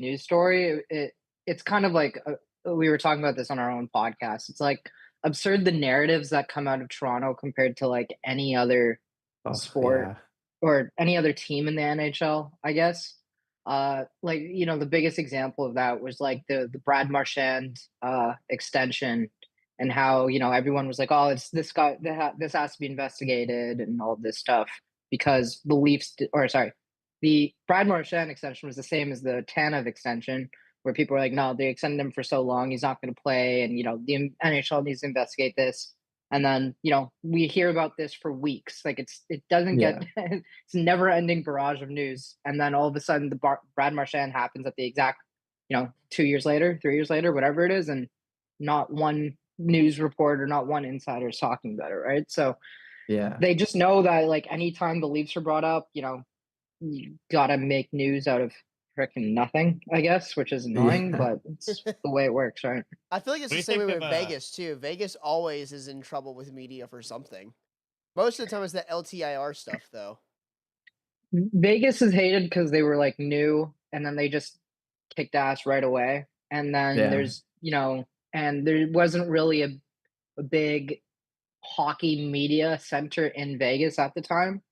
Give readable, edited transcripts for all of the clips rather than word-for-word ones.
news story. It's kind of like we were talking about this on our own podcast. It's like absurd the narratives that come out of Toronto compared to like any other Oh, sport yeah. or any other team in the NHL, I guess. Like the biggest example of that was like the Brad Marchand extension, and how everyone was like, "Oh, it's this guy. This has to be investigated," and all this stuff because the Leafs, or sorry, the Brad Marchand extension was the same as the Tanev extension, where people were like, "No, they extended him for so long, he's not going to play," and the NHL needs to investigate this. And then we hear about this for weeks. Like it doesn't get Yeah. it's a never ending barrage of news. And then all of a sudden, Brad Marchand happens at the exact 2 years later, 3 years later, whatever it is, and not one news reporter, not one insider is talking about it, right? So Yeah. they just know that like anytime the Leafs are brought up, you gotta make news out of freaking nothing, I guess, which is annoying, Yeah. but it's the way it works, right? I feel like it's What do the you same way think of with Vegas too. Vegas always is in trouble with media for something. Most of the time it's that LTIR stuff though. Vegas is hated because they were like new, and then they just kicked ass right away. And then Yeah. and there wasn't really a big hockey media center in Vegas at the time.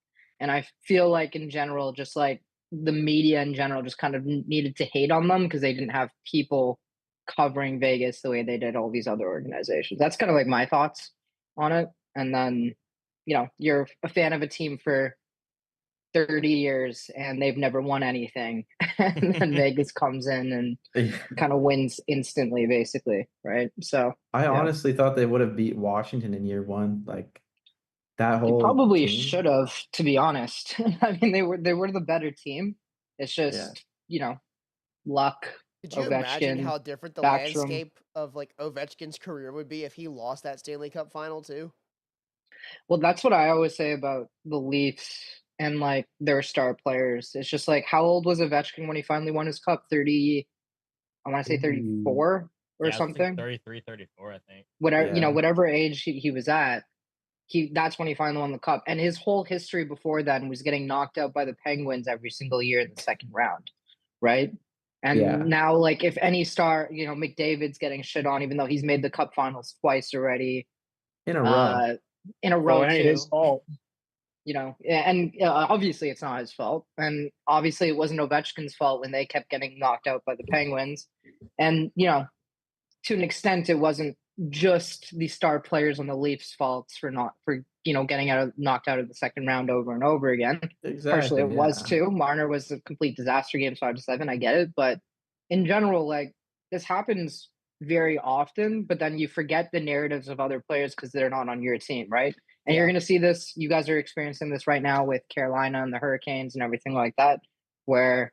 And I feel like in general, just like the media in general, just kind of needed to hate on them because they didn't have people covering Vegas the way they did all these other organizations. That's kind of like my thoughts on it. And then, you're a fan of a team for 30 years and they've never won anything. And then Vegas comes in and Yeah. kind of wins instantly, basically. Right. So, I yeah. honestly thought they would have beat Washington in year one. Like that They whole probably team. should have, to be honest. I mean, they were the better team. It's Yeah. just, luck, Could you imagine Ovechkin, how different the Backstrom. landscape of like Ovechkin's career would be if he lost that Stanley Cup final too? Well, that's what I always say about the Leafs and like their star players. It's just like, how old was Ovechkin when he finally won his cup? 30, I want to say Ooh. 34 or Yeah, it was like something. 33, 34, I think. Whatever, Yeah. whatever age he was at, that's when he finally won the cup. And his whole history before then was getting knocked out by the Penguins every single year in the second round, right? And Yeah. now, like, if any star, McDavid's getting shit on, even though he's made the cup finals twice already, In a row. uh, in a Well, row it ain't his too. fault. And obviously it's not his fault, and obviously it wasn't Ovechkin's fault when they kept getting knocked out by the Penguins, and to an extent, it wasn't just the star players on the Leafs' faults for not for getting knocked out of the second round over and over again. Partially, Exactly. it was Yeah. too. Marner was a complete disaster games 5-7. I get it, but in general, like this happens very often. But then you forget the narratives of other players because they're not on your team, right? And you're Yeah. going to see this. You guys are experiencing this right now with Carolina and the Hurricanes and everything like that, where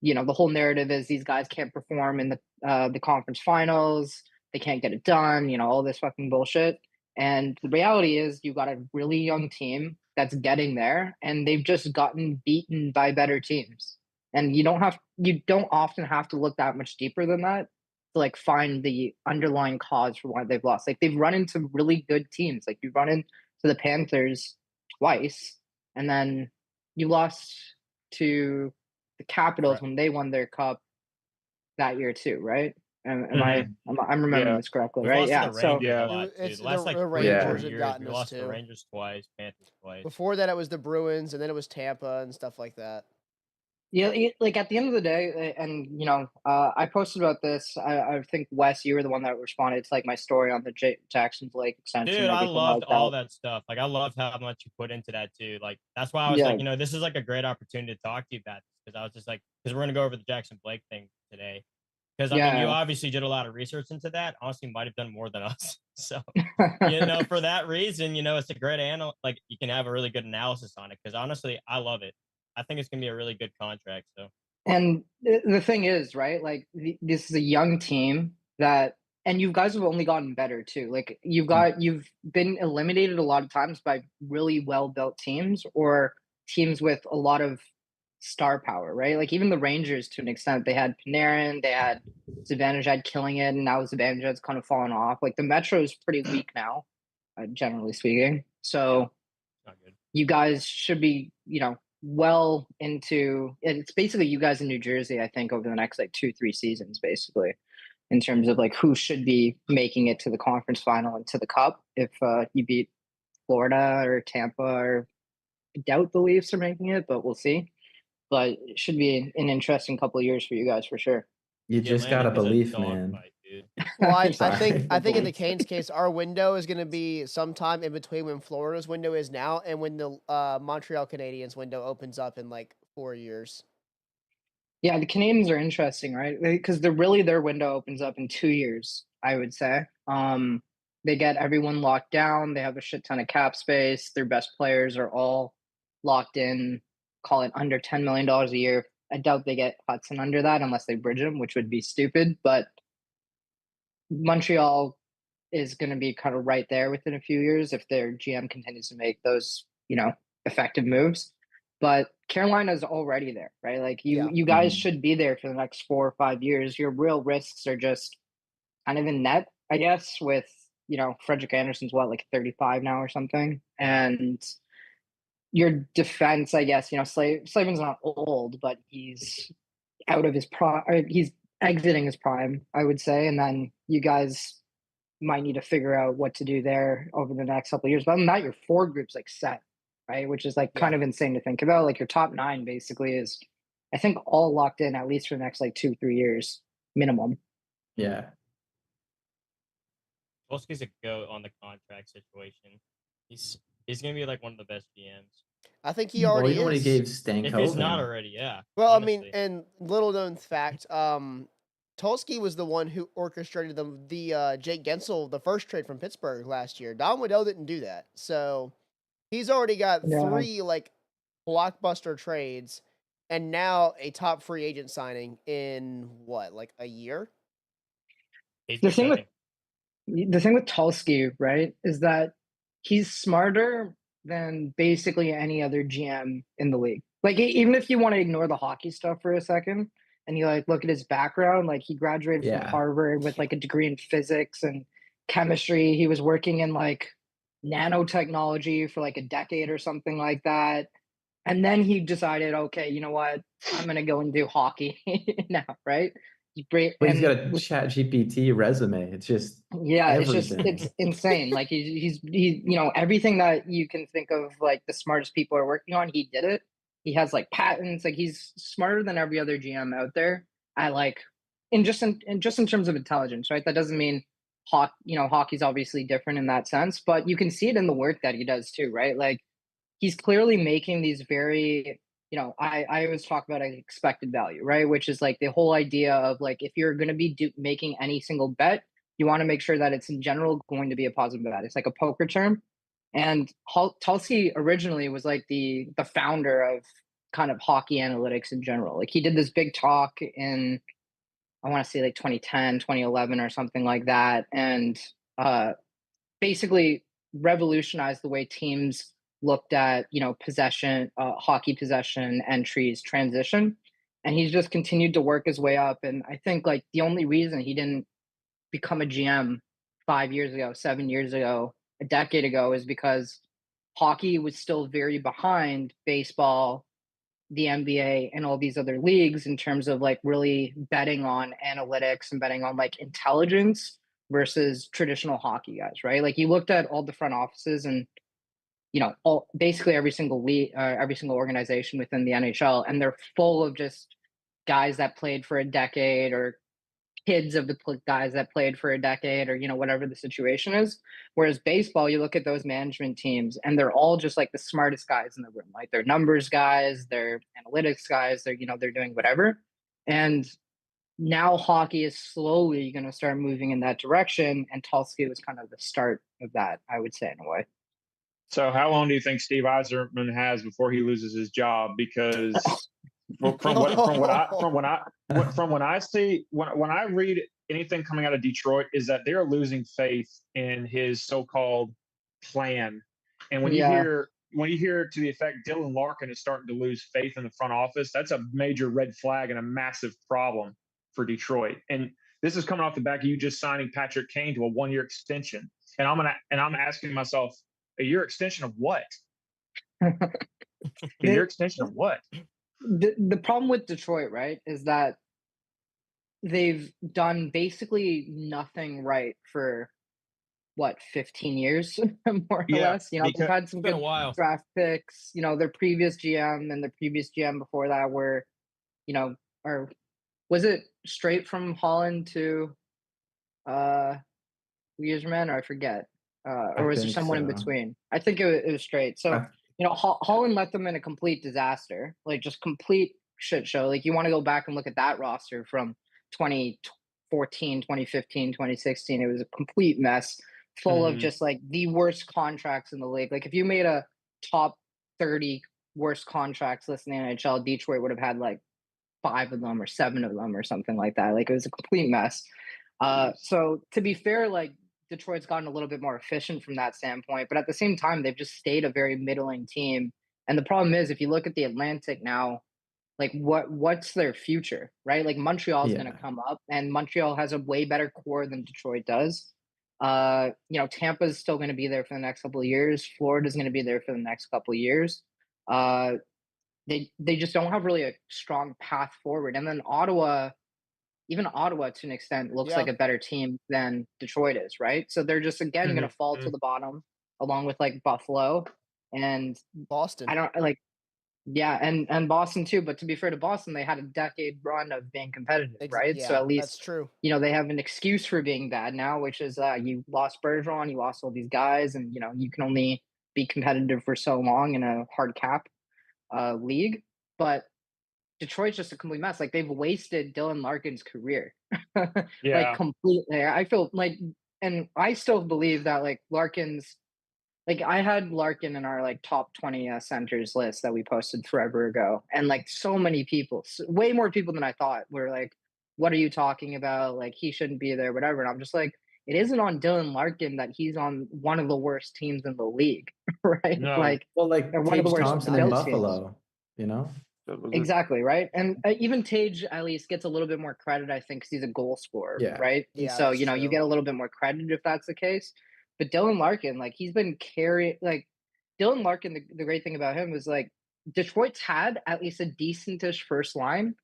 the whole narrative is these guys can't perform in the conference finals. They can't get it done. All this fucking bullshit. And the reality is, you got a really young team that's getting there, and they've just gotten beaten by better teams. And you don't often have to look that much deeper than that to like find the underlying cause for why they've lost. Like they've run into really good teams. Like you run into the Panthers twice, and then you lost to the Capitals Right. when they won their cup that year too, right? I'm remembering Yeah. this correctly, We right? lost to Yeah. the So Rangers Yeah. a lot too. It's The last the like 3 or Rangers 4 have years, gotten we us lost the too. Rangers twice, Panthers twice. Before that, it was the Bruins, and then it was Tampa and stuff like that. yeah, like at the end of the day, and I posted about this. I think Wes, you were the one that responded to like my story on the Jackson Blake extension Dude, and I everything loved like all that. that stuff. Like, I loved how much you put into that too. Like, that's why I was Yeah, like, this is like a great opportunity to talk to you about this because I was just like, because we're gonna go over the Jackson Blake thing today. Because I mean, you yeah. obviously did a lot of research into that. Honestly, might have done more than us. So, for that reason, it's a great like you can have a really good analysis on it. Because honestly, I love it. I think it's gonna be a really good contract. So. And the thing is, right? Like this is a young team and you guys have only gotten better too. Like you've been eliminated a lot of times by really well built teams or teams with a lot of star power, right? Like even the Rangers, to an extent, they had Panarin, they had Zibanejad killing it, and now Zibanejad's kind of fallen off. Like the Metro is pretty weak now, generally speaking. So Not good. you guys should be, well into it's basically you guys in New Jersey, I think, over the next like 2-3 seasons, basically, in terms of like who should be making it to the conference final and to the cup. If you beat Florida or Tampa, or I doubt the Leafs are making it, but we'll see. But it should be an interesting couple of years for you guys for sure. You The just gotta Atlantic is a believe, man. dogfight, dude. Well, I Sorry. think in the Believe. Canes case, our window is going to be sometime in between when Florida's window is now and when the Montreal Canadiens window opens up in like 4 years. Yeah, the Canadiens are interesting, right? Because their window opens up in 2 years, I would say. They get everyone locked down. They have a shit ton of cap space. Their best players are all locked in, call it under $10 million a year. I doubt they get Hudson under that unless they bridge him, which would be stupid. But Montreal is going to be kind of right there within a few years if their GM continues to make those, effective moves. But Carolina's already there, right? Like you guys Mhm. should be there for the next 4 or 5 years. Your real risks are just kind of in net, I guess, with, Frederick Anderson's like 35 now or something. And your defense, I guess, Slavin's not old, but he's out of his prime. He's exiting his prime, I would say. And then you guys might need to figure out what to do there over the next couple of years. But other than that, your forward group's like set, right? Which is like kind of insane to think about. Like your top 9 basically is, I think, all locked in at least for the next like 2-3 years minimum. Yeah. Tulsky's a goat on the contract situation. He's gonna be like one of the best GMs. I think he Well, already even when he is. gave If he's not Stankoven. already, yeah. Well, honestly. I mean, and little known fact, Tulsky was the one who orchestrated the Jake Gensel, the first trade from Pittsburgh last year. Don Waddell didn't do that. So he's already got Yeah. 3 like blockbuster trades and now a top free agent signing in what, like a year? He's The thing with returning. the thing with Tulsky, right, is that he's smarter than basically any other GM in the league. Like even if you want to ignore the hockey stuff for a second and you like look at his background, like he graduated from Yeah. Harvard with like a degree in physics and chemistry. He was working in like nanotechnology for like a decade or something like that. And then he decided, okay, you know what? I'm going to go and do hockey now, right? But he's got a ChatGPT resume. It's just everything. It's insane. Like he's everything that you can think of like the smartest people are working on, he did it. He has like patents. Like he's smarter than every other GM out there. I like in terms of intelligence, right? That doesn't mean hockey's obviously different in that sense, but you can see it in the work that he does too, right? Like he's clearly making these very, I always talk about expected value, right? Which is like the whole idea of like, if you're going to be making any single bet, you want to make sure that it's in general going to be a positive bet. It's like a poker term. And Tulsky originally was like the founder of kind of hockey analytics in general. Like he did this big talk in, I want to say like 2010, 2011 or something like that. And basically revolutionized the way teams looked at possession, hockey possession, entries, transition, and he's just continued to work his way up. And I think like the only reason he didn't become a GM 5 years ago, 7 years ago, a decade ago is because hockey was still very behind baseball, the NBA, and all these other leagues in terms of like really betting on analytics and betting on like intelligence versus traditional hockey guys, right? Like you looked at all the front offices and basically every single league, every single organization within the NHL, and they're full of just guys that played for a decade or kids of the guys that played for a decade or whatever the situation is. Whereas baseball, you look at those management teams and they're all just like the smartest guys in the room. Like they're numbers guys, they're analytics guys, they're doing whatever. And now hockey is slowly going to start moving in that direction, and Tulsky was kind of the start of that, I would say, in a way. So how long do you think Steve Yzerman has before he loses his job? Because from what I see, when I read anything coming out of Detroit, is that they're losing faith in his so-called plan. And when you hear to the effect Dylan Larkin is starting to lose faith in the front office, that's a major red flag and a massive problem for Detroit. And this is coming off the back of you just signing Patrick Kane to a 1-year extension. And I'm asking myself, a year extension of what? Your extension of what? The problem with Detroit, right, is that they've done basically nothing right for 15 years, more or less. They've had some been good a while. draft picks. Their previous GM and the previous GM before that were, or was it straight from Holland to Weisman, or I forget, or was there someone in between? I think it was straight. So Holland let them in a complete disaster, like just complete shit show. Like you want to go back and look at that roster from 2014, 2015, 2016. It was a complete mess, full of just like the worst contracts in the league. Like if you made a top 30 worst contracts list in the NHL, Detroit would have had like 5 of them or 7 of them or something like that. Like it was a complete mess. So to be fair, like Detroit's gotten a little bit more efficient from that standpoint, but at the same time, they've just stayed a very middling team. And the problem is, if you look at the Atlantic now, like what's their future, right? Like Montreal's going to come up, and Montreal has a way better core than Detroit does. Tampa's still going to be there for the next couple of years. Florida's going to be there for the next couple of years. They just don't have really a strong path forward. And then even Ottawa to an extent looks like a better team than Detroit is, right? So they're just again going to fall to the bottom, along with like Buffalo and Boston. I don't like, and Boston too. But to be fair to Boston, they had a decade run of being competitive, right? Yeah, so at least that's true. They have an excuse for being bad now, which is you lost Bergeron, you lost all these guys, and you can only be competitive for so long in a hard cap league. But Detroit's just a complete mess. Like they've wasted Dylan Larkin's career, like completely. I feel like, and I still believe that like Larkin's, like I had Larkin in our like top 20 centers list that we posted forever ago, and like so many people, way more people than I thought, were like, "What are you talking about? Like he shouldn't be there, whatever." And I'm just like, it isn't on Dylan Larkin that he's on one of the worst teams in the league, right? No. Like, well, like one of the Tage worst Thompson in Buffalo, Exactly, right? And even Tage at least gets a little bit more credit, I think, because he's a goal scorer, right? And so, you get a little bit more credit if that's the case. But Dylan Larkin, like, he's been carrying, like, Dylan Larkin, the great thing about him is, like, Detroit's had at least a decentish first line,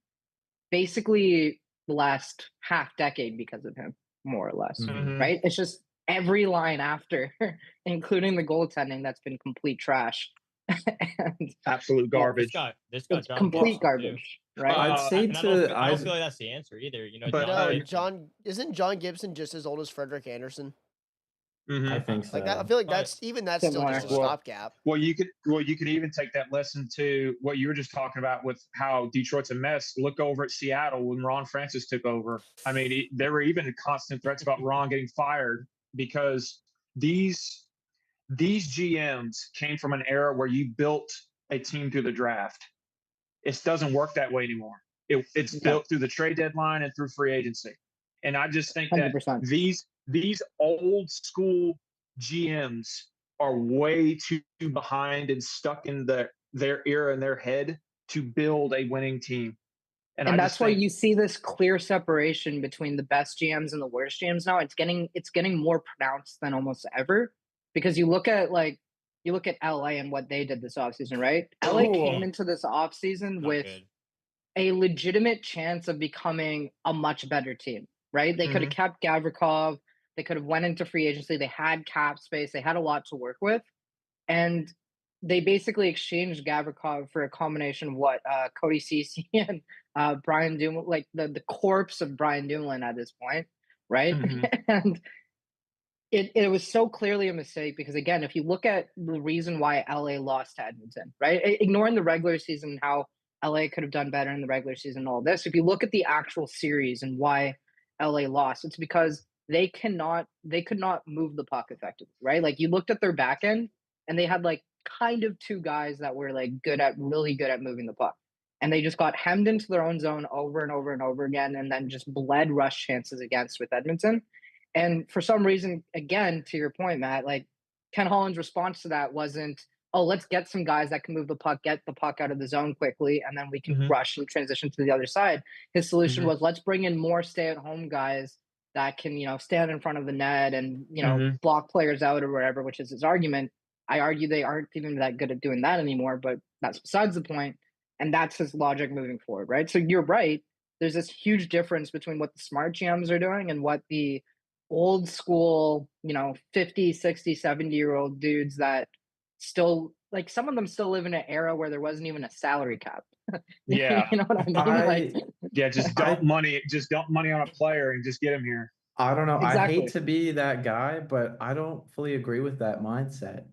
basically the last half decade because of him, more or less, right? It's just every line after, including the goaltending, that's been complete trash. And absolute garbage. This got complete garbage, right? I'd say I don't feel like that's the answer either. But isn't John Gibson just as old as Frederik Andersen? I think so. Like that, I feel like that's still just a stopgap. Well, you could even take that lesson to what you were just talking about with how Detroit's a mess. Look over at Seattle when Ron Francis took over. I mean, there were even constant threats about Ron getting fired because these GMs came from an era where you built a team through the draft. It doesn't work that way anymore. It's built through the trade deadline and through free agency. And I just think 100%. that these old school GMs are way too behind and stuck in their era in their head to build a winning team. And that's why you see this clear separation between the best GMs and the worst GMs now. It's getting more pronounced than almost ever. Because you look at LA and what they did this offseason, right? LA came into this offseason with a legitimate chance of becoming a much better team, right? They could have kept Gavrikov. They could have went into free agency. They had cap space. They had a lot to work with. And they basically exchanged Gavrikov for a combination of what Cody Ceci and Brian Dumoulin, like the corpse of Brian Dumoulin at this point, right? And it was so clearly a mistake because, again, if you look at the reason why LA lost to Edmonton, right? Ignoring the regular season, how LA could have done better in the regular season and all this. If you look at the actual series and why LA lost, it's because they could not move the puck effectively, right? Like you looked at their back end and they had like kind of two guys that were like really good at moving the puck. And they just got hemmed into their own zone over and over and over again, and then just bled rush chances against with Edmonton. And for some reason, again, to your point, Matt, like Ken Holland's response to that wasn't, oh, let's get some guys that can move the puck, get the puck out of the zone quickly, and then we can rush and transition to the other side. His solution was, let's bring in more stay-at-home guys that can, stand in front of the net and, block players out or whatever, which is his argument. I argue they aren't even that good at doing that anymore, but that's besides the point. And that's his logic moving forward, right? So you're right. There's this huge difference between what the smart GMs are doing and what the old school, 50, 60, 70-year-old dudes that still, like, some of them still live in an era where there wasn't even a salary cap. Yeah. You know what I mean? Just dump money on a player and just get him here. I don't know. Exactly. I hate to be that guy, but I don't fully agree with that mindset.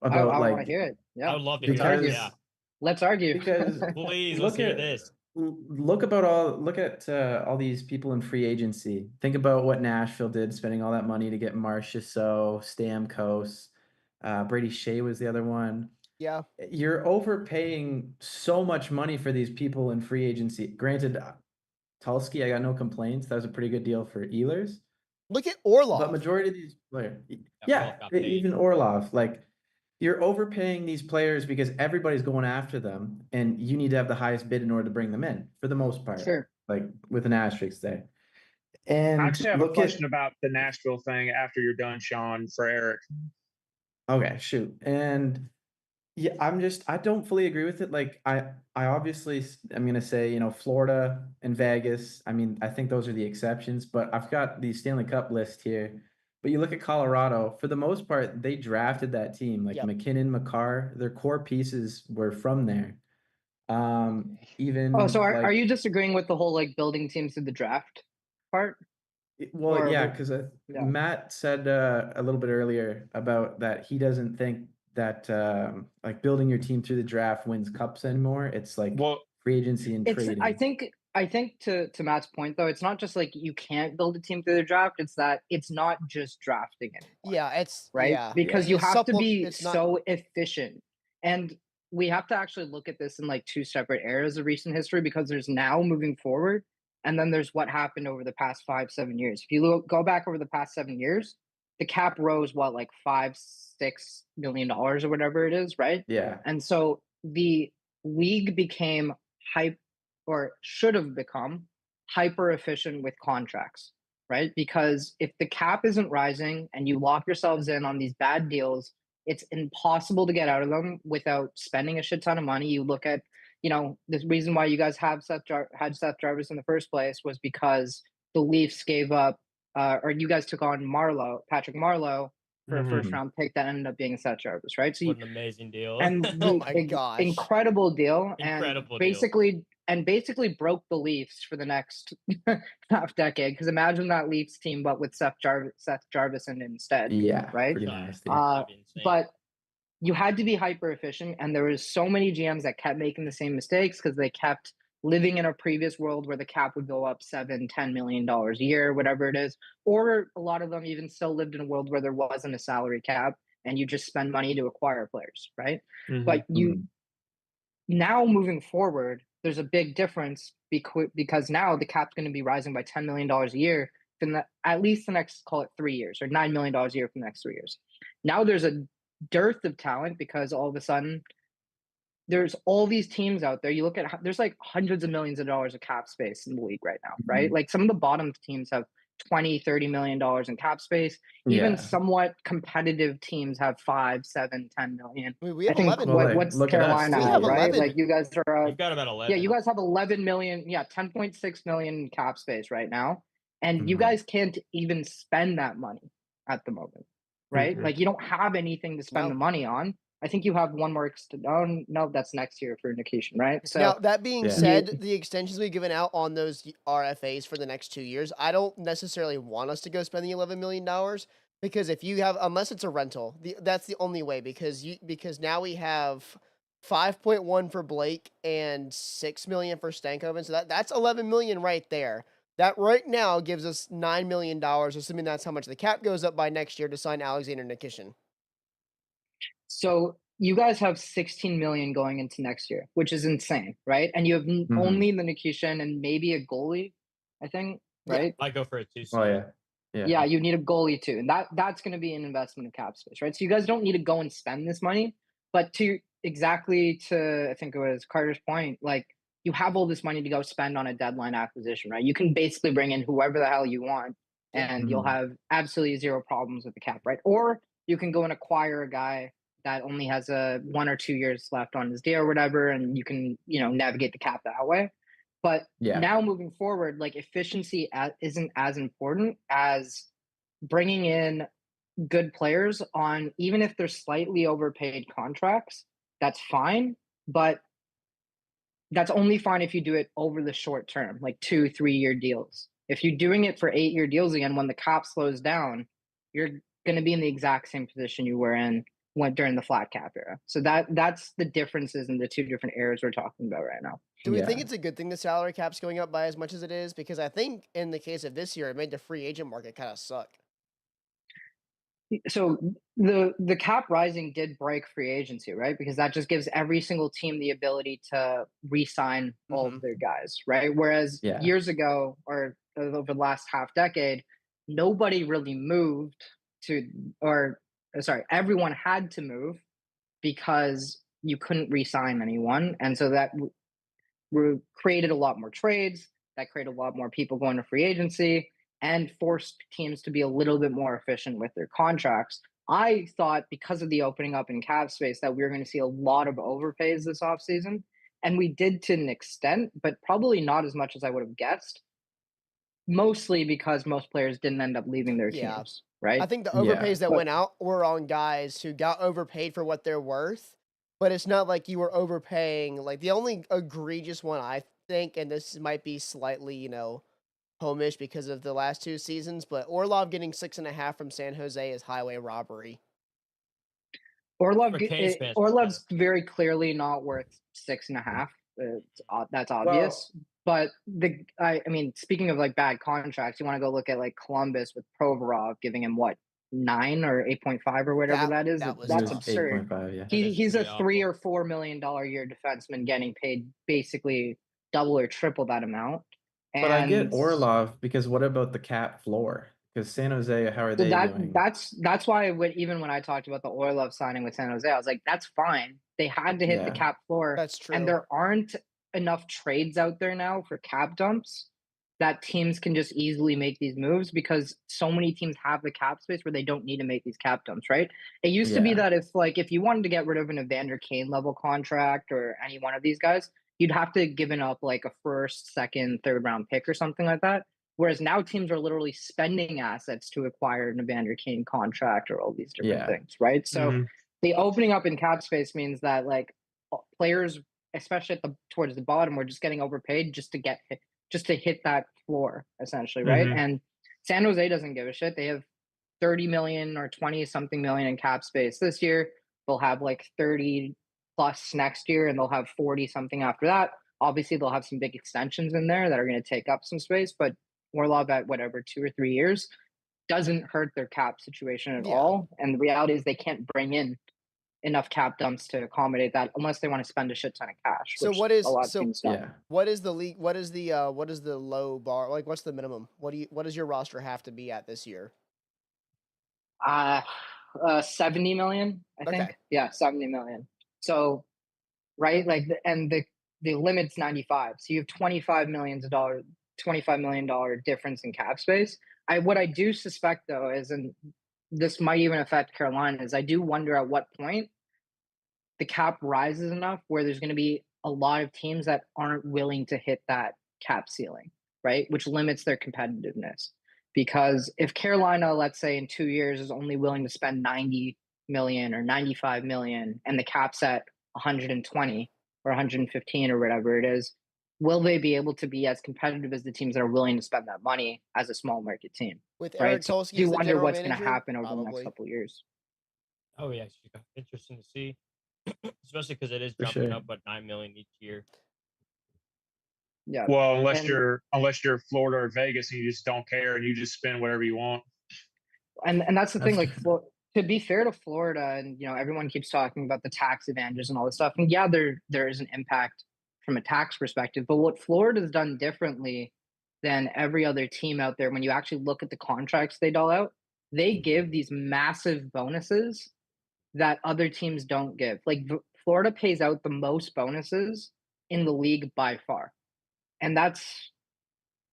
I want to hear it. Yeah. I would love to hear it. Yeah. Let's argue. Because please, let's hear this. Look at all these people in free agency. Think about what Nashville did, spending all that money to get Marchessault, Stamkos, Brady Shea was the other one. Yeah. You're overpaying so much money for these people in free agency. Granted, Tulsky, I got no complaints. That was a pretty good deal for Ehlers. Look at Orlov. But majority of these players, Orlov even Orlov, like, you're overpaying these players because everybody's going after them, and you need to have the highest bid in order to bring them in, for the most part. Sure. Like, with an asterisk there. And I actually have a question about the Nashville thing after you're done, Sean, for Eric. Okay, shoot. And yeah, I don't fully agree with it. Like, I obviously, I'm going to say, Florida and Vegas. I mean, I think those are the exceptions, but I've got the Stanley Cup list here. But you look at Colorado, for the most part, they drafted that team. Like, McKinnon, Makar, their core pieces were from there. So are you disagreeing with the whole, like, building teams through the draft part? Well, yeah, because Matt said a little bit earlier about that he doesn't think that like, building your team through the draft wins cups anymore. It's like free agency and trading. I think to Matt's point, though, it's not just like you can't build a team through the draft. It's that it's not just drafting anymore. Yeah, it's right. Yeah. Because you have to be so efficient. And we have to actually look at this in, like, two separate eras of recent history, because there's now moving forward, and then there's what happened over the past 5-7 years. If you go back over the past 7 years, the cap rose, like $5-6 million or whatever it is, right? Yeah. And so the league became should have become hyper efficient with contracts, right? Because if the cap isn't rising and you lock yourselves in on these bad deals, it's impossible to get out of them without spending a shit ton of money. You look at, the reason why you guys had Seth Jarvis in the first place was because the Leafs gave up, or you guys took on Patrick Marleau, for a first round pick that ended up being Seth Jarvis, right? So what an amazing deal. And oh my gosh. Incredible deal. Basically broke the Leafs for the next half decade. Because imagine that Leafs team, but with Seth Jarvis in instead. Yeah. Right. Pretty nasty. But you had to be hyper efficient, and there was so many GMs that kept making the same mistakes because they kept living in a previous world where the cap would go up $7-10 million a year, whatever it is. Or a lot of them even still lived in a world where there wasn't a salary cap and you just spend money to acquire players, right? Mm-hmm. But now moving forward, there's a big difference because now the cap's going to be rising by $10 million a year for at least the next, call it 3 years, or $9 million a year for the next 3 years. Now there's a dearth of talent because all of a sudden there's all these teams out there. You look at, there's like hundreds of millions of dollars of cap space in the league right now, right? Like, some of the bottom teams have $20-30 million in cap space. Even somewhat competitive teams have 5, 7, 10 million. We have 11. What's Carolina at, right? 11. Like, you guys are you've got about 11. Yeah, you guys have 11 million. Yeah, 10.6 million cap space right now, and you guys can't even spend that money at the moment, right? Like, you don't have anything to spend the money on. I think you have one more no, that's next year for Nikitin, right? So now, that being said, the extensions we've given out on those RFAs for the next 2 years, I don't necessarily want us to go spend the $11 million, because if you have, unless it's a rental, that's the only way, because now we have 5.1 for Blake and $6 million for Stankoven, so that's $11 million right there. That right now gives us $9 million, assuming that's how much the cap goes up by next year to sign Alexander Nikitin. So you guys have 16 million going into next year, which is insane, right? And you have only the Nikitin and maybe a goalie, I think, right? I go for it too. So. Yeah, you need a goalie too, and that's going to be an investment in cap space, right? So you guys don't need to go and spend this money, but I think it was Carter's point, like, you have all this money to go spend on a deadline acquisition, right? You can basically bring in whoever the hell you want, and you'll have absolutely zero problems with the cap, right? Or you can go and acquire a guy that only has a 1 or 2 years left on his deal or whatever, and you can, navigate the cap that way. But Yeah. now moving forward, like efficiency isn't as important as bringing in good players on, even if they're slightly overpaid contracts. That's fine, but that's only fine if you do it over the short term, like 2-3 year deals. If you're doing it for 8 year deals again, when the cap slows down, you're going to be in the exact same position you were in during the flat cap era. So that's the differences in the two different eras we're talking about right now. Do we think Yeah. it's a good thing the salary cap's going up by as much as it is? Because I think in the case of this year, it made the free agent market kind of suck. So the cap rising did break free agency, right? Because that just gives every single team the ability to re-sign all of their guys, right? Whereas Yeah. years ago, or over the last half decade, nobody really moved everyone had to move because you couldn't re-sign anyone, and so that created a lot more trades. That created a lot more people going to free agency and forced teams to be a little bit more efficient with their contracts. I thought because of the opening up in cap space that we were going to see a lot of overpays this offseason. And we did to an extent, but probably not as much as I would have guessed. Mostly because most players didn't end up leaving their Yeah. teams, right? I think the Yeah. overpays that But- went out were on guys who got overpaid for what they're worth, but it's not like you were overpaying. Like the only egregious one I think, and this might be slightly, homish because of the last 2 seasons, but Orlov getting 6.5 from San Jose is highway robbery. Orlov's very clearly not worth 6.5. That's obvious. But I mean, speaking of like bad contracts, you want to go look at like Columbus with Provorov giving him what, 9 or 8.5 or whatever that is. that was That's tough. absurd. 8.5, yeah. He's a pretty $3 awful. or $4 million a year defenseman getting paid basically double or triple that amount. But I get And Orlov because what about the cap floor? Because San Jose, how are so they doing? that's why even when I talked about the Orlov signing with San Jose, I was like, that's fine. They had to hit the Yeah. cap floor. That's true. And there aren't enough trades out there now for cap dumps that teams can just easily make these moves because so many teams have the cap space where they don't need to make these cap dumps, right? It used to be Yeah. that if you wanted to get rid of an Evander Kane level contract or any one of these guys, you'd have to give up like a first, second, third round pick or something like that. Whereas now teams are literally spending assets to acquire an Evander Kane contract or all these different Yeah. things, right? So Mhm. the opening up in cap space means that like players, especially towards the bottom, are just getting overpaid just to hit that floor, essentially, right? Mhm. And San Jose doesn't give a shit. They have 30 million or 20 something million in cap space this year. They'll have like 30 plus next year, and they'll have 40 something after that. Obviously, they'll have some big extensions in there that are going to take up some space, but Orlov at whatever 2 or 3 years doesn't hurt their cap situation at Yeah. all. And the reality is they can't bring in enough cap dumps to accommodate that unless they want to spend a shit ton of cash. So which what is a lot of teams don't. Yeah. what is the league? What is the low bar? Like what's the minimum? What does your roster have to be at this year? 70 million, I think. Okay. Yeah, 70 million. So, right, like, the limit's 95. So you have $25 million difference in cap space. What I do suspect though is, and this might even affect Carolina, is I do wonder at what point the cap rises enough where there's going to be a lot of teams that aren't willing to hit that cap ceiling, right? Which limits their competitiveness. Because if Carolina, let's say in 2 years, is only willing to spend 90 million or 95 million and the cap's at 120 or 115 or whatever it is, will they be able to be as competitive as the teams that are willing to spend that money as a small market team? With Right. Eric So Tulsky do as the wonder general what's going to manager? happen over the next Probably. couple of years. Oh yeah, interesting to see, especially because it is For jumping sure. up at 9 million each year. Yeah. Well, unless And- you're Florida or Vegas and you just don't care and you just spend whatever you want. And that's the thing, like That's- to be fair to Florida, and everyone keeps talking about the tax advantages and all this stuff. And yeah, there is an impact from a tax perspective, but what Florida's done differently than every other team out there, when you actually look at the contracts they dole out, they give these massive bonuses that other teams don't give. Like Florida pays out the most bonuses in the league by far. And that's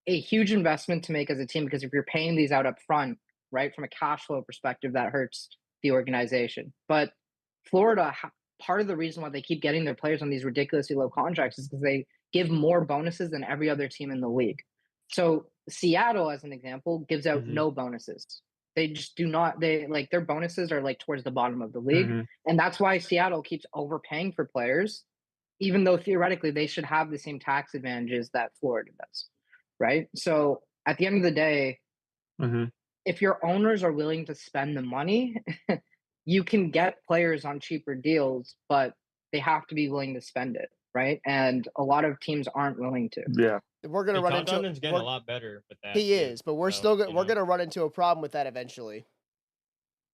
a huge investment to make as a team, because if you're paying these out up front, right, from a cash flow perspective, that hurts the organization. But Florida, part of the reason why they keep getting their players on these ridiculously low contracts is because they give more bonuses than every other team in the league. So Seattle, as an example, gives out Mhm. no bonuses. They just do not. They like their bonuses are like towards the bottom of the league, Mhm. and that's why Seattle keeps overpaying for players, even though theoretically they should have the same tax advantages that Florida does, right? So at the end of the day, Mhm. if your owners are willing to spend the money, you can get players on cheaper deals, but they have to be willing to spend it, right? And a lot of teams aren't willing to. Yeah. We're gonna Hey, run John into Dundon's getting a we're- lot better with that. he too, is, but we're so, still you we're know. gonna run into a problem with that eventually.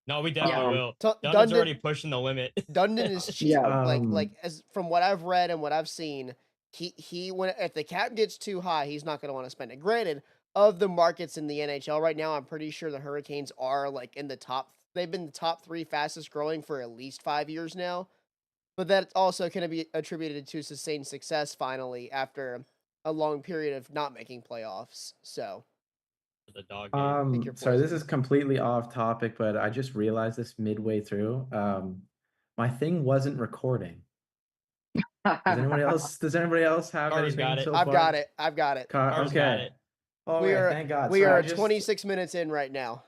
No, we definitely Um, will. Tu- Dundon's Dundon- already pushing the limit. Dundon is cheap. Yeah. Like as from what I've read and what I've seen, he when if the cap gets too high, he's not going to want to spend it. Granted, of the markets in the NHL right now, I'm pretty sure the Hurricanes are like in the top. They've been the top 3 fastest growing for at least 5 years now. But that also can be attributed to sustained success finally after a long period of not making playoffs. So The dog game. your Sorry, this poison. is completely off topic, but I just realized this midway through. My thing wasn't recording. Does anybody else have Carter's anything got it. so I've far? got it. I've got it. Carter's got Okay. it. Oh, we are thank God. we Sorry, are I just- 26 minutes in right now.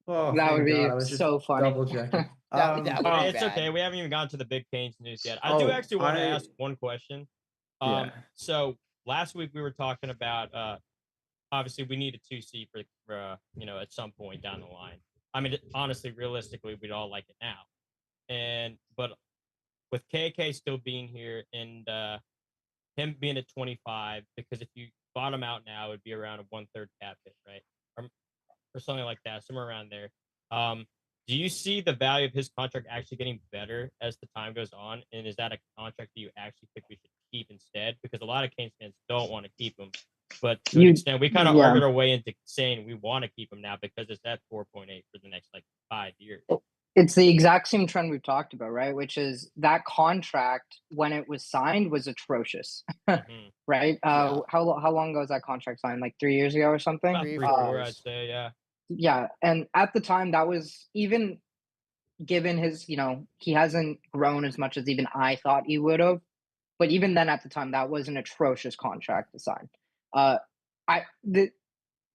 Oh, That would thank be God. I was just so funny. double checking. That would Hey, be it's bad. okay. We haven't even gotten to the big Canes news yet. I do actually want to ask one question. Yeah. So last week we were talking about obviously we need a 2C for at some point down the line. I mean, honestly, realistically, we'd all like it now. But with KK still being here and him being at 25, because if you bottom out now, it'd be around a 1/3 cap hit, right? Or something like that, somewhere around there. Do you see the value of his contract actually getting better as the time goes on? And is that a contract that you actually think we should keep instead? Because a lot of Canes fans don't want to keep him. But to an extent, we kind of argued our way into saying we want to keep him now because it's at 4.8 for the next 5 years. It's the exact same trend we've talked about, right? Which is that contract when it was signed was atrocious, right? Yeah. How long ago was that contract signed? Like 3 years ago or something? About 3-4, I'd say, yeah. Yeah, and at the time, that was even given his, he hasn't grown as much as even I thought he would have. But even then, at the time, that was an atrocious contract to sign. A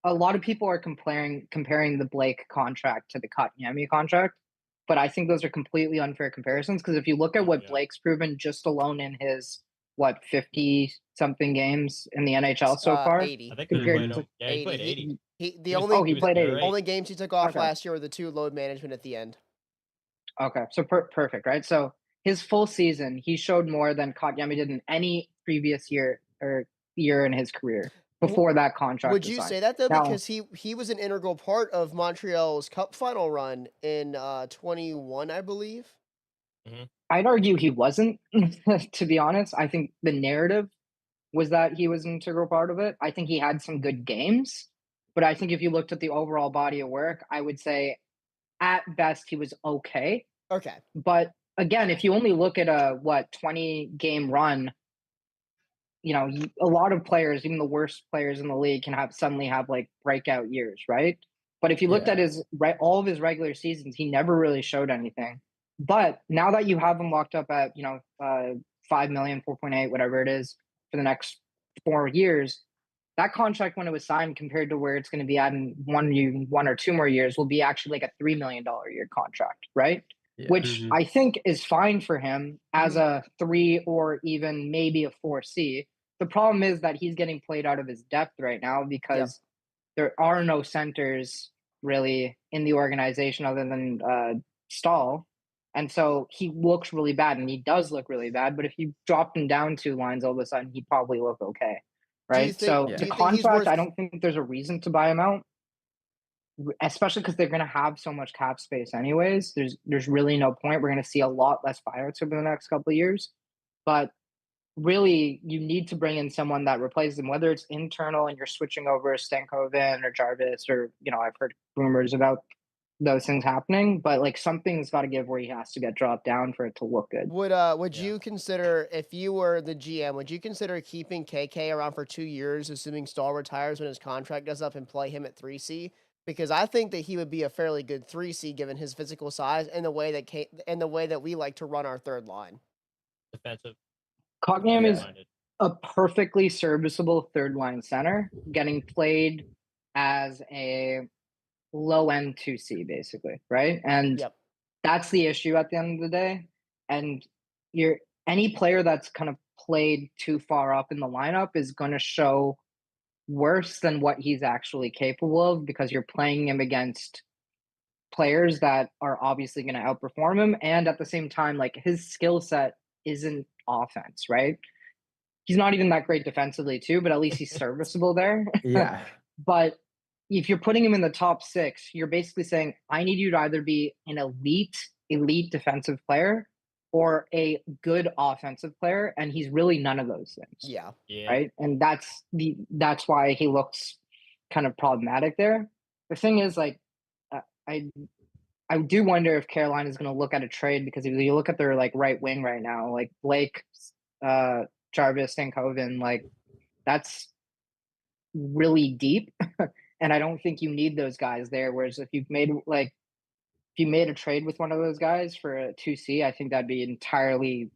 lot of people are comparing the Blake contract to the Kotkeniemi contract, but I think those are completely unfair comparisons because if you look at what Blake's proven just alone in his 50-something games in the NHL so far, 80. I think he played 80. The only played 80. only games he took off Okay. last year were the 2 load management at the end. Okay, so perfect, right? So his full season, he showed more than Kotkeniemi did in any previous year in his career before that contract. Would you say that though? Now, because he was an integral part of Montreal's Cup final run in 21, I believe. I'd argue he wasn't, to be honest. I think the narrative was that he was an integral part of it. I think he had some good games, but I think if you looked at the overall body of work, I would say at best he was okay. Okay. But again, if you only look at a 20-game run, a lot of players, even the worst players in the league, can suddenly have breakout years, right? But if you looked at all of his regular seasons, he never really showed anything. But now that you have him locked up at 5 million, 4.8, whatever it is, for the next 4 years, that contract when it was signed compared to where it's going to be at in 1 or 2 more years will be actually like a $3 million a year contract, right? Yeah. Which I think is fine for him as a 3 or even maybe a 4C. The problem is that he's getting played out of his depth right now because there are no centers really in the organization other than Stahl. And so he looks really bad, and he does look really bad. But if you dropped him down 2 lines, all of a sudden he'd probably look okay, right? The contract, I don't think there's a reason to buy him out, especially because they're going to have so much cap space anyways. There's really no point. We're going to see a lot less buyouts over the next couple of years. But really, you need to bring in someone that replaces him, whether it's internal and you're switching over Stankoven or Jarvis, or I've heard rumors about those things happening, but something's got to give where he has to get dropped down for it to look good. Would you consider, if you were the GM, would you consider keeping KK around for 2 years, assuming Stahl retires when his contract goes up, and play him at 3C? because I think that he would be a fairly good 3C given his physical size and the way that we like to run our third line. Defensive. Kotkeniemi is minded. a perfectly serviceable third line center, getting played as a low end 2C, basically, right? And Yep. that's the issue at the end of the day. And any player that's kind of played too far up in the lineup is going to show worse than what he's actually capable of, because you're playing him against players that are obviously going to outperform him. And at the same time, like, his skill set isn't offense, right? He's not even that great defensively too, but at least he's serviceable there. Yeah. But if you're putting him in the top 6, you're basically saying, I need you to either be an elite defensive player or a good offensive player, and he's really none of those things. Yeah. Right? And that's why he looks kind of problematic there. The thing is, like, I do wonder if Carolina is going to look at a trade, because if you look at their like right wing right now, like Blake, Jarvis, Stankoven, like, that's really deep. And I don't think you need those guys there. Whereas if you made a trade with one of those guys for a 2C, I think that'd be entirely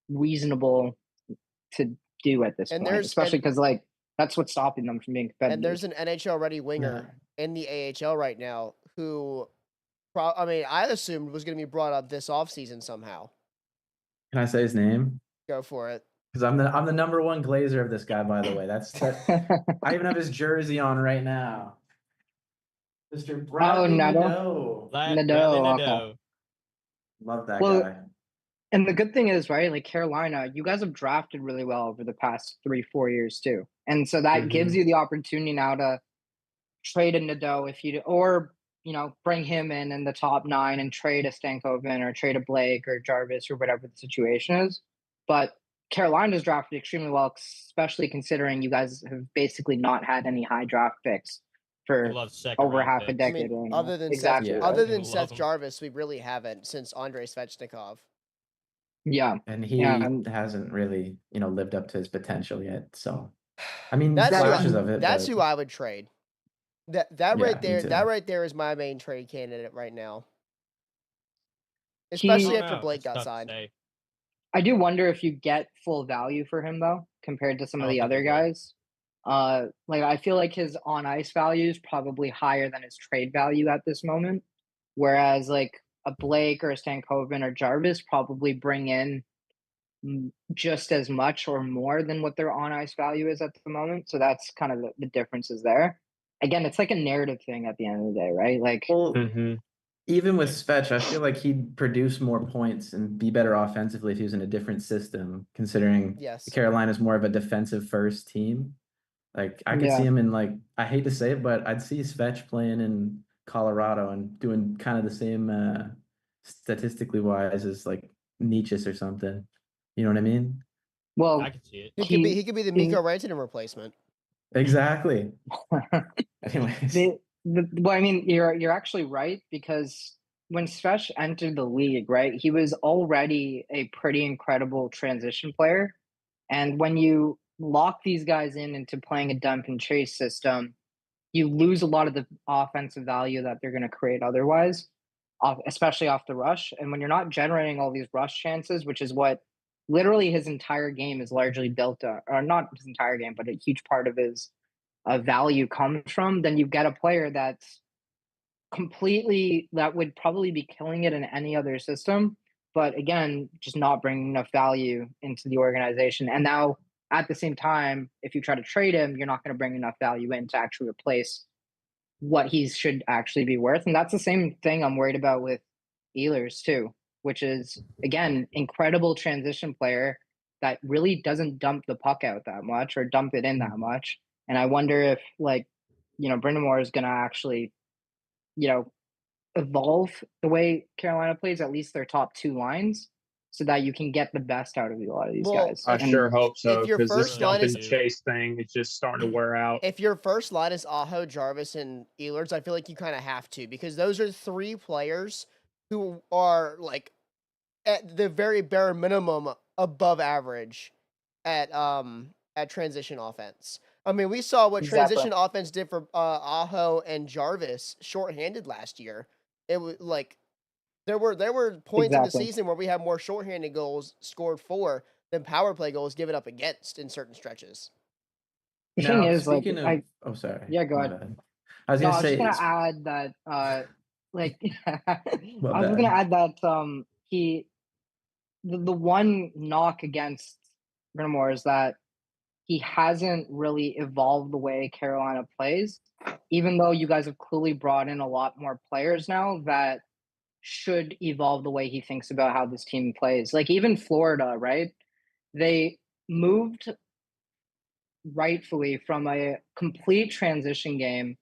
reasonable to do at this point, especially because like that's what's stopping them from being competitive. And there's an NHL ready winger in the AHL right now who, I assumed was going to be brought up this offseason somehow. Can I say his name? Go for it. Because I'm the number one glazer of this guy, by the way. I even have his jersey on right now. Mr. Bradley Nadeau. Okay. Love that guy. And the good thing is, right, like Carolina, you guys have drafted really well over the past 3-4 years too. And so that gives you the opportunity now to trade a Nadeau or bring him in the top 9 and trade a Stankoven or trade a Blake or Jarvis or whatever the situation is. But Carolina's drafted extremely well, especially considering you guys have basically not had any high draft picks for over half a decade. Other than Seth Jarvis, we really haven't since Andrei Svechnikov. Yeah. And he hasn't really, lived up to his potential yet. So, I mean, flashes of it. That's who I would trade. That right there is my main trade candidate right now. Especially after Blake got signed. I do wonder if you get full value for him though, compared to some of the other guys. Like, I feel like his on ice value is probably higher than his trade value at this moment. Whereas like a Blake or a Stankoven or Jarvis probably bring in just as much or more than what their on ice value is at the moment. So that's kind of the differences there. Again, it's like a narrative thing at the end of the day, right? Like, even with Svech, I feel like he'd produce more points and be better offensively if he was in a different system, considering Carolina's more of a defensive first team. Like, I could see him in, like, I hate to say it, but I'd see Svech playing in Colorado and doing kind of the same statistically wise as like Nietzsche's or something. You know what I mean? Well, I can see it. He could be the Mikko Rantanen replacement. Exactly. Anyways. Well, I mean, you're actually right, because when Svech entered the league, right, he was already a pretty incredible transition player. And when you lock these guys into playing a dump and chase system, you lose a lot of the offensive value that they're going to create otherwise, especially off the rush. And when you're not generating all these rush chances, which is what literally his entire game is largely built on, or not his entire game, but a huge part of his value comes from, then you get a player that would probably be killing it in any other system, but again, just not bringing enough value into the organization. And now at the same time, if you try to trade him, you're not going to bring enough value in to actually replace what he should actually be worth. And that's the same thing I'm worried about with Ehlers too, which is, again, incredible transition player that really doesn't dump the puck out that much or dump it in that much. And I wonder if, like, Brind'Amour is going to actually, evolve the way Carolina plays, at least their top 2 lines, so that you can get the best out of a lot of these guys. I sure hope so, because this dump and is chase thing is just starting to wear out. If your first line is Aho, Jarvis, and Ehlers, I feel like you kind of have to, because those are 3 players who are, like, at the very bare minimum above average at transition offense. I mean, we saw what Exactly. transition offense did for Aho and Jarvis shorthanded last year. It was like there were points in the Exactly. season where we had more shorthanded goals scored for than power play goals given up against in certain stretches. The thing Now, is, like, speaking of, oh, sorry. yeah, go My ahead. bad. I was No, gonna I was just say, gonna add that, like, I my was gonna bad. add that, the one knock against Grimore is that he hasn't really evolved the way Carolina plays, even though you guys have clearly brought in a lot more players now that should evolve the way he thinks about how this team plays. Like even Florida, right? They moved rightfully from a complete transition game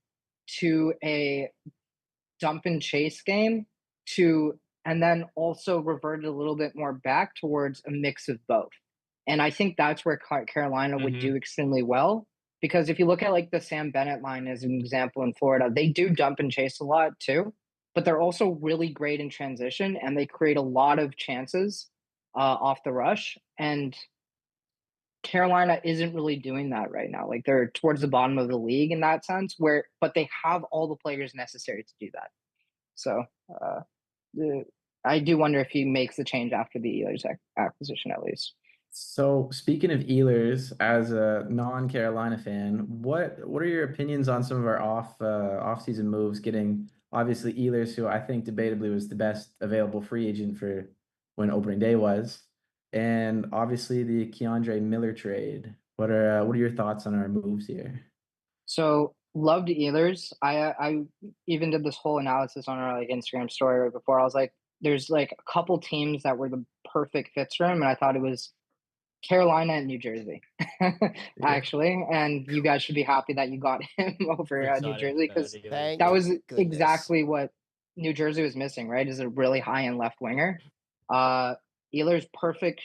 to a dump and chase game to and then also reverted a little bit more back towards a mix of both. And I think that's where Carolina would do extremely well because if you look at like the Sam Bennett line as an example in Florida, they do dump and chase a lot too, but they're also really great in transition and they create a lot of chances off the rush. And Carolina isn't really doing that right now. Like they're towards the bottom of the league in that sense, but they have all the players necessary to do that. So uh, I do wonder if he makes the change after the Ehlers acquisition, at least. So speaking of Ehlers, as a non-Carolina fan, what are your opinions on some of our off-season moves? Getting obviously Ehlers, who I think debatably was the best available free agent for when opening day was, and obviously the Keandre Miller trade. What are your thoughts on our moves here? So loved Ehlers. I even did this whole analysis on our like Instagram story right before. I was like, there's like a couple teams that were the perfect fits for him, and I thought it was Carolina and New Jersey, actually. And you guys should be happy that you got him over New Jersey because Thank that was goodness. exactly what New Jersey was missing, right? Is a really high end left winger. Ehlers perfect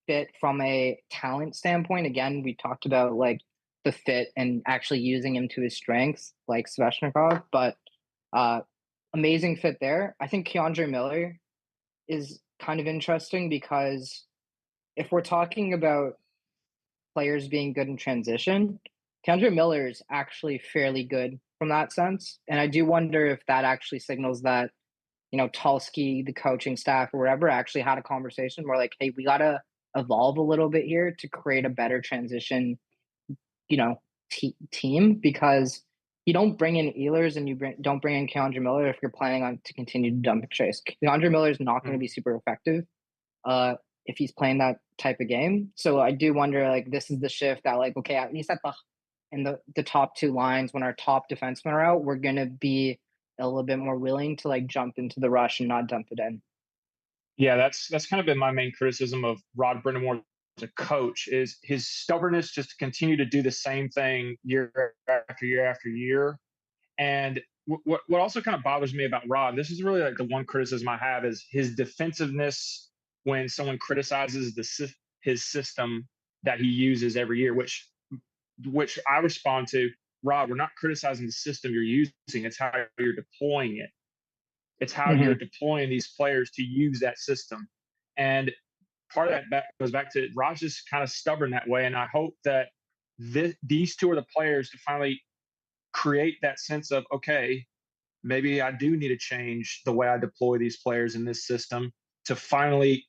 fit from a talent standpoint. Again, we talked about like the fit and actually using him to his strengths, like Svechnikov, but amazing fit there. I think Keandre Miller is kind of interesting because if we're talking about players being good in transition, Kendra Miller is actually fairly good from that sense. And I do wonder if that actually signals that, Tulsky, the coaching staff or whatever, actually had a conversation where like, hey, we got to evolve a little bit here to create a better transition, team because you don't bring in Ehlers and don't bring in Keandre Miller if you're planning on to continue to dump and chase. Keandre Miller is not going to be super effective. If he's playing that type of game. So I do wonder, like, this is the shift that, like, okay, at least in the top two lines, when our top defensemen are out, we're gonna be a little bit more willing to like jump into the rush and not dump it in. Yeah, that's kind of been my main criticism of Rod Brind'Amour as a coach is his stubbornness just to continue to do the same thing year after year after year. And what also kind of bothers me about Rod, this is really like the one criticism I have is his defensiveness when someone criticizes his system that he uses every year, which I respond to. Rod, we're not criticizing the system you're using; it's how you're deploying it. It's how you're deploying these players to use that system, and part of that goes back to Rod's just kind of stubborn that way. And I hope that these two are the players to finally create that sense of, okay, maybe I do need to change the way I deploy these players in this system to finally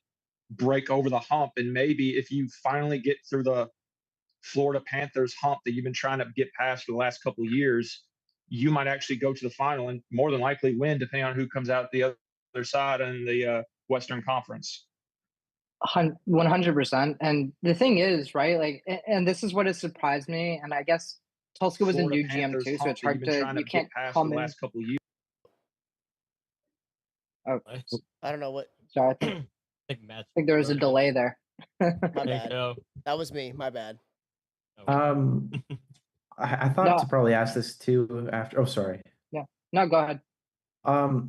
break over the hump. And maybe if you finally get through the Florida Panthers hump that you've been trying to get past for the last couple of years, you might actually go to the final and more than likely win, depending on who comes out the other side in the Western Conference. 100%. And the thing is, right, like, and this is what has surprised me. And I guess Tulsky was Florida a new Panthers GM too, so hump it's that you've hard been to trying you to can't get past for come the in. last couple of years. Oh, I don't know what. sorry, I I think there was a delay there. My bad. That was me. My bad. I thought No. to probably ask this too after. Oh, sorry. Yeah. No, go ahead.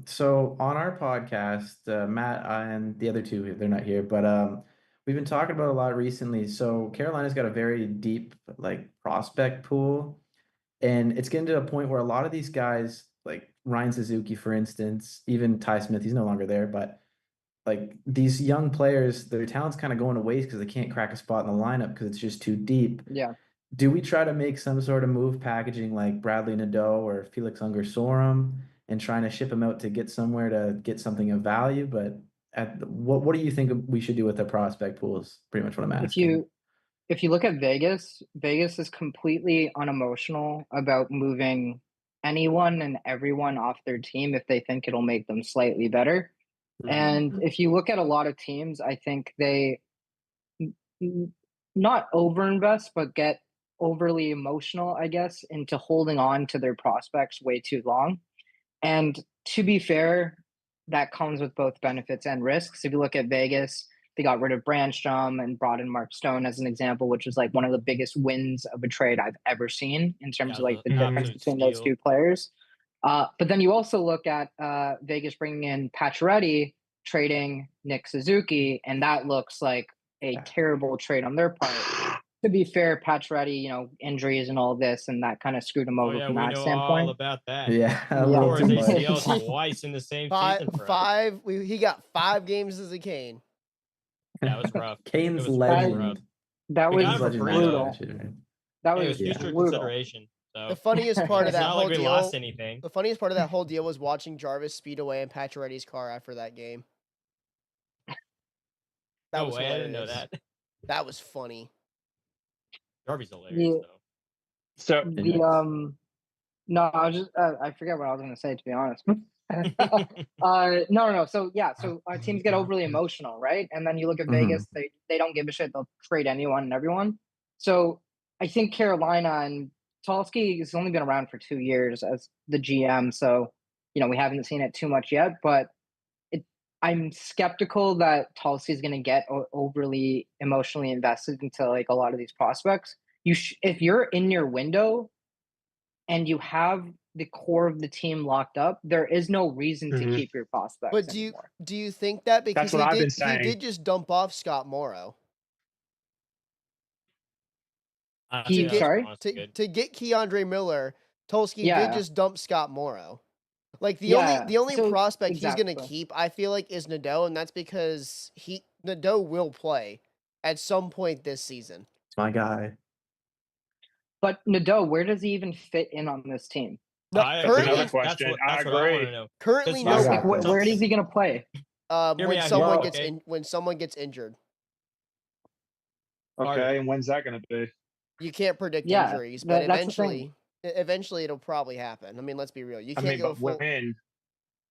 So on our podcast, Matt and the other two, they're not here, but we've been talking about a lot recently. So Carolina's got a very deep like prospect pool, and it's getting to a point where a lot of these guys, like Ryan Suzuki, for instance, even Ty Smith, he's no longer there, but like these young players, their talent's kind of going to waste because they can't crack a spot in the lineup because it's just too deep. Yeah. do we try to make some sort of move packaging like Bradley Nadeau or Felix Unger-Sorum and trying to ship him out to get somewhere to get something of value? But what do you think we should do with the prospect pool is pretty much what I'm If asking. you look at Vegas, Vegas is completely unemotional about moving anyone and everyone off their team if they think it'll make them slightly better. And if you look at a lot of teams, I think they not overinvest, but get overly emotional, I guess, into holding on to their prospects way too long. And to be fair, that comes with both benefits and risks. If you look at Vegas, they got rid of Brandstrom and brought in Mark Stone as an example, which was like one of the biggest wins of a trade I've ever seen in terms of like the difference between those two players. But then you also look at Vegas bringing in Pacioretty, trading Nick Suzuki, and that looks like a terrible trade on their part. To be fair, Pacioretty, injuries and all this, and that kind of screwed him over from we that know standpoint. all about that. Yeah, Yeah. Or his too much. ACL twice in the same season for us. He got 5 games as a Kane. That was rough. Kane's It was pretty rough. legend. That We was got him for free, brutal. That It was was future brutal. consideration. So The funniest part of it's that not whole like we deal. lost anything. The funniest part of that whole deal was watching Jarvis speed away in Pacioretty's car after that game. That No was way, I didn't know hilarious. that. That was funny. Hilarious though. So No, I was just I forget what I was going to say, to be honest. No. So yeah, so our teams get overly emotional, right? And then you look at Vegas, they don't give a shit. They'll trade anyone and everyone. So I think Carolina and Tulsky has only been around for 2 years as the GM, so we haven't seen it too much yet. But I'm skeptical that Tulsky is going to get overly emotionally invested into like a lot of these prospects. If you're in your window and you have the core of the team locked up, there is no reason to keep your prospects. But do you think that because That's what I've been he saying. did just dump off Scott Morrow To to get get Keandre Miller, Tulsky did just dump Scott Morrow. Like the only prospect he's gonna keep, I feel like, is Nadeau, and that's because Nadeau will play at some point this season. It's my guy. But Nadeau, where does he even fit in on this team? That's another question. I agree. Currently, no. Like, where is he gonna play? When someone gets injured. Okay, and when's that gonna be? You can't predict injuries, but eventually it'll probably happen. I mean, let's be real. You can't go full.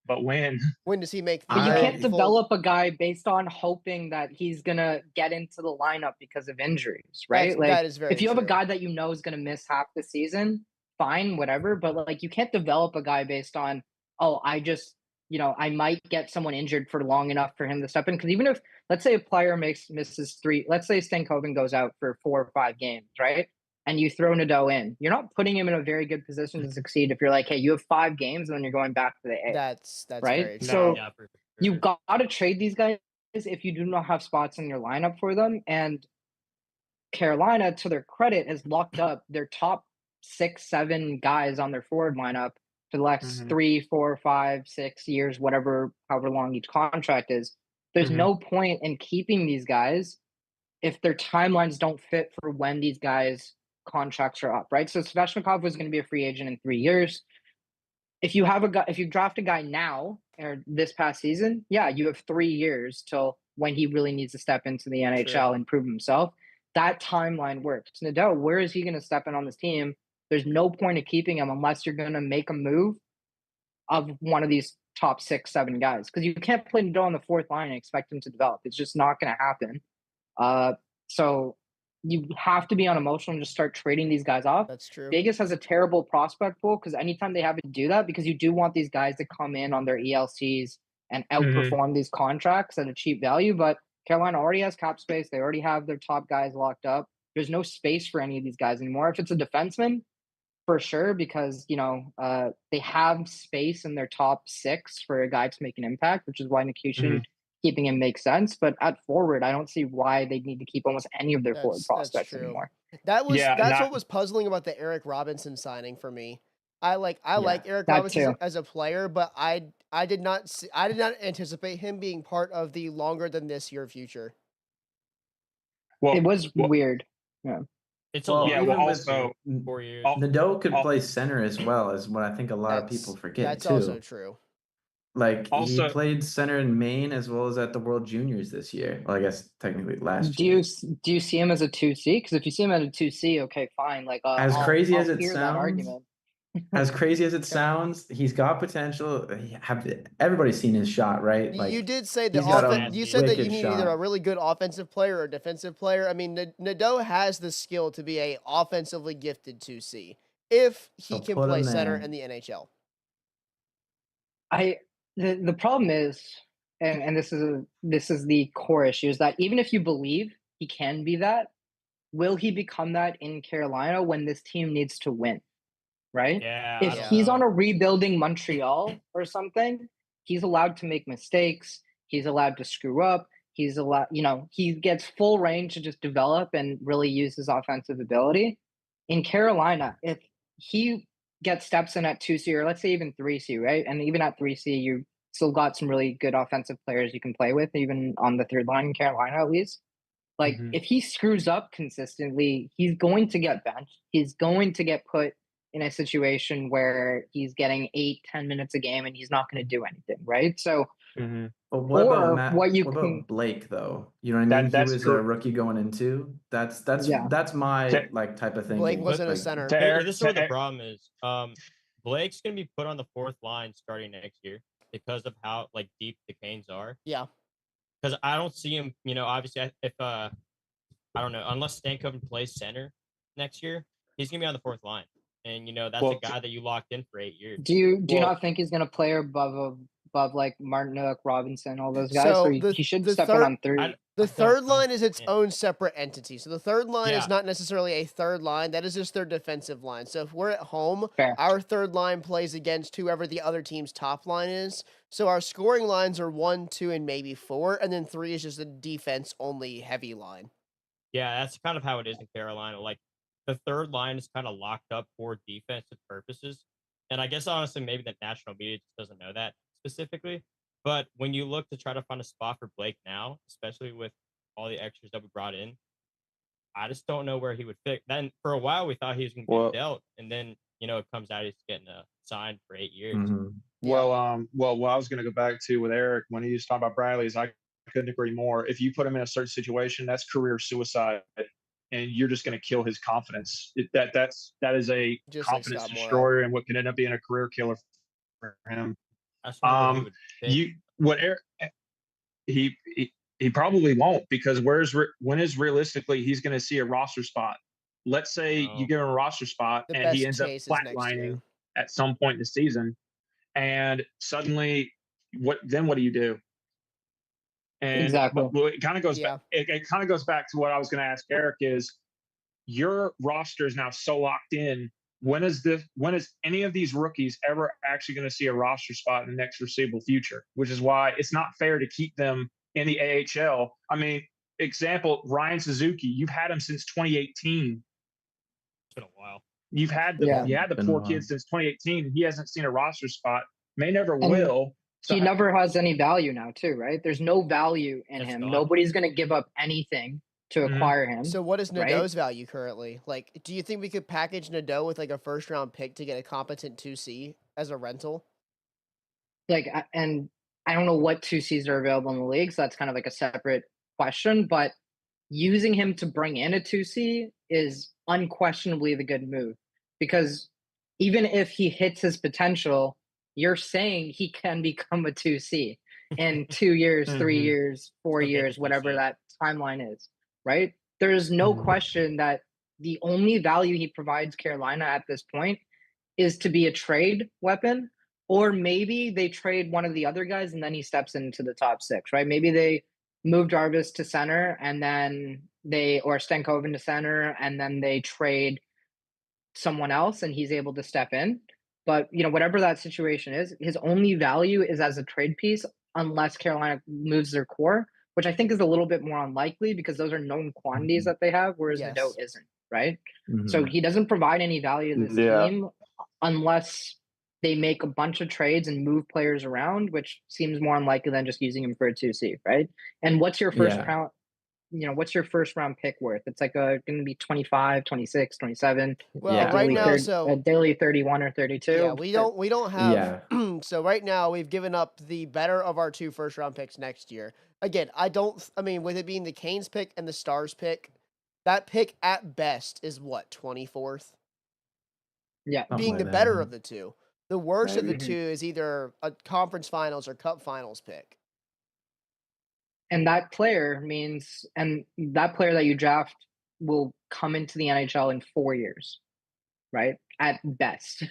But when? When does he make? But you can't develop a guy based on hoping that he's gonna get into the lineup because of injuries, right? That is very if you have true. a guy that is gonna miss half the season, fine, whatever. But like, you can't develop a guy based on, I might get someone injured for long enough for him to step in. Because even if, let's say, a player misses 3, let's say Stankoven goes out for 4 or 5 games, right? And you throw Nadeau in, you're not putting him in a very good position to succeed if you're like, hey, you have 5 games and then you're going back to the A. That's right. Very true. So you got to trade these guys if you do not have spots in your lineup for them. And Carolina, to their credit, has locked up their top 6, 7 guys on their forward lineup for the next 3, 4, 5, 6 years, however long each contract is. There's no point in keeping these guys if their timelines don't fit for when these guys' contracts are up, right? So Svechnikov was going to be a free agent in 3 years. If you draft a guy now or this past season, you have 3 years till when he really needs to step into the NHL and prove himself. That timeline works. Nadeau, where is he going to step in on this team? There's no point of keeping him unless you're going to make a move of one of these top 6, 7 guys, because you can't play Nadeau on the 4th line and expect him to develop. It's just not going to happen. So you have to be unemotional and just start trading these guys off. That's true. Vegas has a terrible prospect pool because anytime they have to do that, because you do want these guys to come in on their ELCs and outperform these contracts at a cheap value. But Carolina already has cap space. They already have their top guys locked up. There's no space for any of these guys anymore. If it's a defenseman, for sure, because they have space in their top 6 for a guy to make an impact, which is why Nikishin keeping him makes sense. But at forward, I don't see why they need to keep almost any of their forward prospects anymore. That's what was puzzling about the Eric Robinson signing for me. I like Eric Robinson as a player, but I did not anticipate him being part of the longer than this year future. Well, it was weird. Yeah. It's a Well, lot. Yeah, well, even with also, 4 years. Nadeau could al- play center as well, is what I think a lot of people forget That's too. also true. Like he Also- played center in Maine as well as at the World Juniors this year. Well, I guess technically last Do year. you see him as a 2C? Because if you see him as a 2C, okay, fine. Like As I'll crazy as it hear that sounds, argument. As crazy as it sounds, he's got potential. Everybody's seen his shot, right? Like You did say he's got the a you said that you wicked need either shot. a really good offensive player or a defensive player. I mean, Nadeau has the skill to be a offensively gifted 2C if he So can put play him center there. in the NHL. The problem is, and this is the core issue, is that even if you believe he can be that, will he become that in Carolina when this team needs to win? Right? Yeah. If I don't he's know. on a rebuilding Montreal or something, he's allowed to make mistakes. He's allowed to screw up. He's allowed, he gets full range to just develop and really use his offensive ability. In Carolina, if he gets steps in at 2C or let's say even 3C, right? And even at 3C, you still got some really good offensive players you can play with, even on the third line in Carolina at least. Like if he screws up consistently, he's going to get benched. He's going to get put in a situation where he's getting 8-10 minutes a game and he's not going to do anything, right? So But what about or Matt? what you What can about Blake though? You know what I mean? He that's was true. a rookie going into. That's Yeah. my Ta- like type of thinking. Blake wasn't a Like, center. Ta- Here- Eric- this is where the Eric- problem is. Blake's gonna be put on the fourth line starting next year because of how deep the Canes are. Yeah. Because I don't see him. Obviously, if I don't know, unless Stankoven plays center next year, he's gonna be on the fourth line, and that's Well, a guy that you locked in for 8 years. do you Well- not think he's going to play above like Martinook, Robinson, all those guys? So So he should the step third- in on 3. The I don't third line is its understand. own separate entity. So the third line is Yeah. not necessarily a third line. That is just their defensive line. So if we're at home, Fair. our third line plays against whoever the other team's top line is. So our scoring lines are 1, 2, and maybe 4. And then 3 is just a defense-only heavy line. Yeah, that's kind of how it is in Carolina. The third line is kind of locked up for defensive purposes. And I guess honestly, maybe the national media just doesn't know that specifically. But when you look to try to find a spot for Blake now, especially with all the extras that we brought in, I just don't know where he would fit. Then for a while we thought he was going to get dealt, and then it comes out he's getting signed for 8 years. Well, what I was going to go back to with Eric when he was talking about Bradley is I couldn't agree more. If you put him in a certain situation, that's career suicide, and you're just going to kill his confidence. That is a Just like confidence Scott Morrow. destroyer, and what can end up being a career killer for him. That's not where he would fit. Eric he probably won't, because when is realistically he's going to see a roster spot? Let's say you give him a roster spot The and he best ends up case is next flatlining year. at some point in the season, and suddenly what do you do? And Exactly. it kind of goes Yeah. back. It kind of goes back to what I was going to ask Eric is your roster is now so locked in. When is any of these rookies ever actually going to see a roster spot in the next foreseeable future? Which is why it's not fair to keep them in the AHL. I mean, example, Ryan Suzuki, you've had him since 2018. It's been a while. You had the Been a poor while. kid since 2018. He hasn't seen a roster spot. May never And will. So he never has any value now, too, right? There's no value in It's him. gone. Nobody's going to give up anything to Mhm. acquire him. So what is right? Nadeau's value currently? Do you think we could package Nadeau with a first-round pick to get a competent 2C as a rental? And I don't know what 2Cs are available in the league, so that's kind of like a separate question. But using him to bring in a 2C is unquestionably the good move, because even if he hits his potential, you're saying he can become a 2C in 2 years, 3 Mhm. years, 4 Still get years, the whatever 2C. that timeline is, right? There's no Mhm. question that the only value he provides Carolina at this point is to be a trade weapon, or maybe they trade one of the other guys and then he steps into the top 6, right? Maybe they move Jarvis to center and then or Stankoven to center, and then they trade someone else and he's able to step in. But, whatever that situation is, his only value is as a trade piece unless Carolina moves their core, which I think is a little bit more unlikely because those are known quantities that they have, whereas Yes. Nadeau isn't, right? Mhm. So he doesn't provide any value to this Yeah. team unless they make a bunch of trades and move players around, which seems more unlikely than just using him for a 2C, right? And what's your first Yeah. round? what's your first round pick worth? It's like going to be 25, 26, 27. Well, Yeah. right Ideally now, so ideally 31 or 32. yeah, we don't have. Yeah. So right now, we've given up the better of our 2 first-round picks next year. Again, I mean, with it being the Canes pick and the Stars pick, that pick at best is what, 24th? Yeah. Something Being like the that, better yeah. of the 2. The worst of the Mhm. 2 is either a conference finals or cup finals pick. And that player that you draft will come into the NHL in 4 years, right? At best.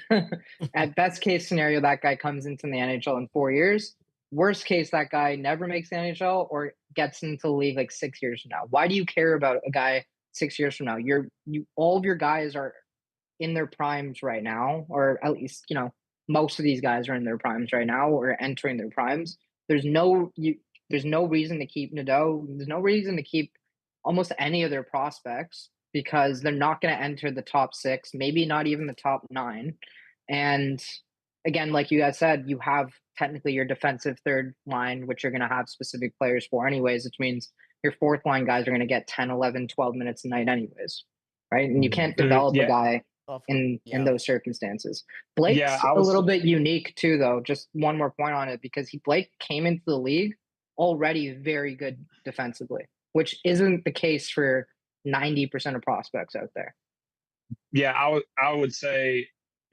At best case scenario, that guy comes into the NHL in 4 years. Worst case, that guy never makes the NHL or gets into the league like 6 years from now. Why do you care about a guy 6 years from now? All of your guys are in their primes right now, or at least, most of these guys are in their primes right now or entering their primes. There's no reason to keep Nadeau. There's no reason to keep almost any of their prospects because they're not going to enter the top 6, maybe not even the top 9. And again, like you guys said, you have technically your defensive third line, which you're going to have specific players for anyways, which means your fourth line guys are going to get 10, 11, 12 minutes a night anyways, right? And you can't develop a guy in those circumstances. Blake's a little bit unique too, though. Just one more point on it, because Blake came into the league already very good defensively, which isn't the case for 90% of prospects out there. Yeah, I would say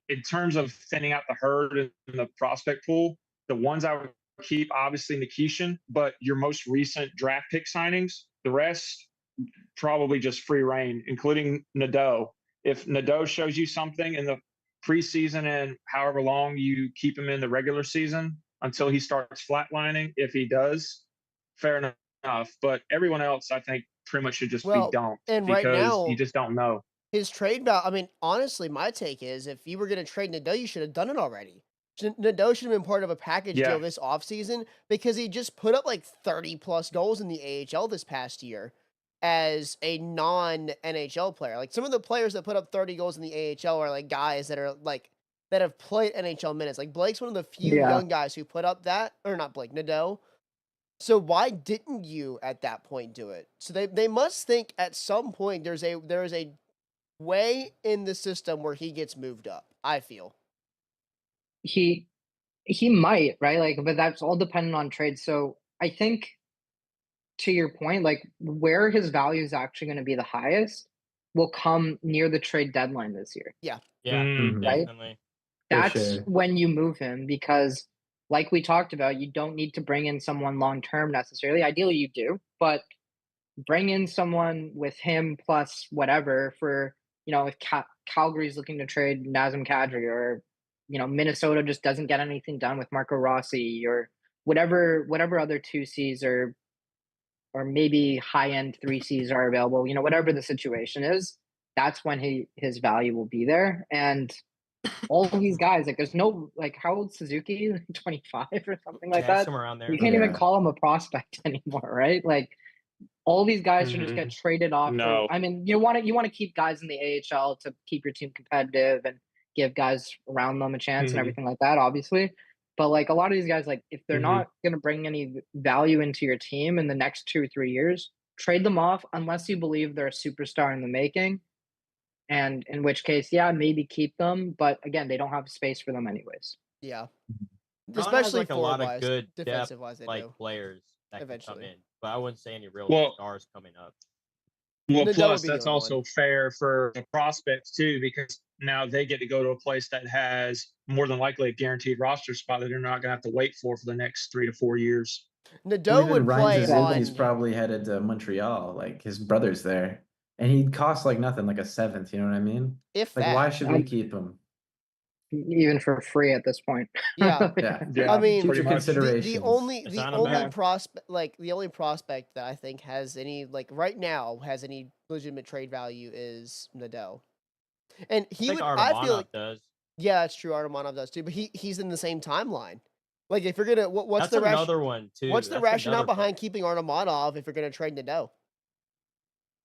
in terms of thinning out the herd in the prospect pool, the ones I would keep, obviously Nikishin, but your most recent draft pick signings, the rest probably just free reign, including Nadeau. If Nadeau shows you something in the preseason and however long you keep him in the regular season until he starts flatlining, if he does, fair enough. But everyone else, I think, pretty much should just be dumped right because now, you just don't know. His trade value, I mean, honestly, my take is if you were going to trade Nadeau, you should have done it already. Nadeau should have been part of a package deal this offseason because he just put up like 30-plus goals in the AHL this past year as a non-NHL player. Like, some of the players that put up 30 goals in the AHL are like guys that are like, that have played NHL minutes. Like, Blake's one of the few young guys who put up that, or not Blake, Nadeau. So why didn't you at that point do it? So they must think at some point there is a way in the system where he gets moved up, I feel. He might, right? Like, but that's all dependent on trades. So I think, to your point, like where his value is actually going to be the highest will come near the trade deadline this year. Yeah. Yeah, right? definitely. That's when you move him, because like we talked about, you don't need to bring in someone long-term necessarily. Ideally you do, but bring in someone with him plus whatever for, if Calgary's looking to trade Nazem Kadri, or, Minnesota just doesn't get anything done with Marco Rossi, or whatever other 2Cs or maybe high-end 3Cs are available, whatever the situation is, that's when his value will be there. And all of these guys, like, there's no, like, how old Suzuki? 25 or something like that? Somewhere around there. You can't even call him a prospect anymore, right? Like, all these guys should just get traded off. No. I mean, you want to keep guys in the AHL to keep your team competitive and give guys around them a chance and everything like that, obviously. But like a lot of these guys, like if they're not going to bring any value into your team in the next 2 or 3 years, trade them off unless you believe they're a superstar in the making. And in which case, yeah, maybe keep them. But again, they don't have space for them anyways. Yeah. Toronto Especially has, like, a lot of good defensive wise, players that can come in, but I wouldn't say any real stars coming up. Well, plus that's also fair for the prospects too, because now they get to go to a place that has more than likely a guaranteed roster spot that they're not going to have to wait for the next 3 to 4 years. Nadeau would play Suzuki's probably headed to Montreal. Like, his brother's there, and he'd cost like nothing, like a 7th. You know what I mean? If like, why should we keep him? Even for free at this point. Yeah. I mean, future considerations. The only prospect that I think has any, like, right now has any legitimate trade value is Nadeau. And I feel like does. Yeah, that's true. Artemonov does too, but he's in the same timeline. Like, if you're gonna, what's that's the another one too? What's the rationale behind keeping Artemonov if you're gonna trade Nadeau?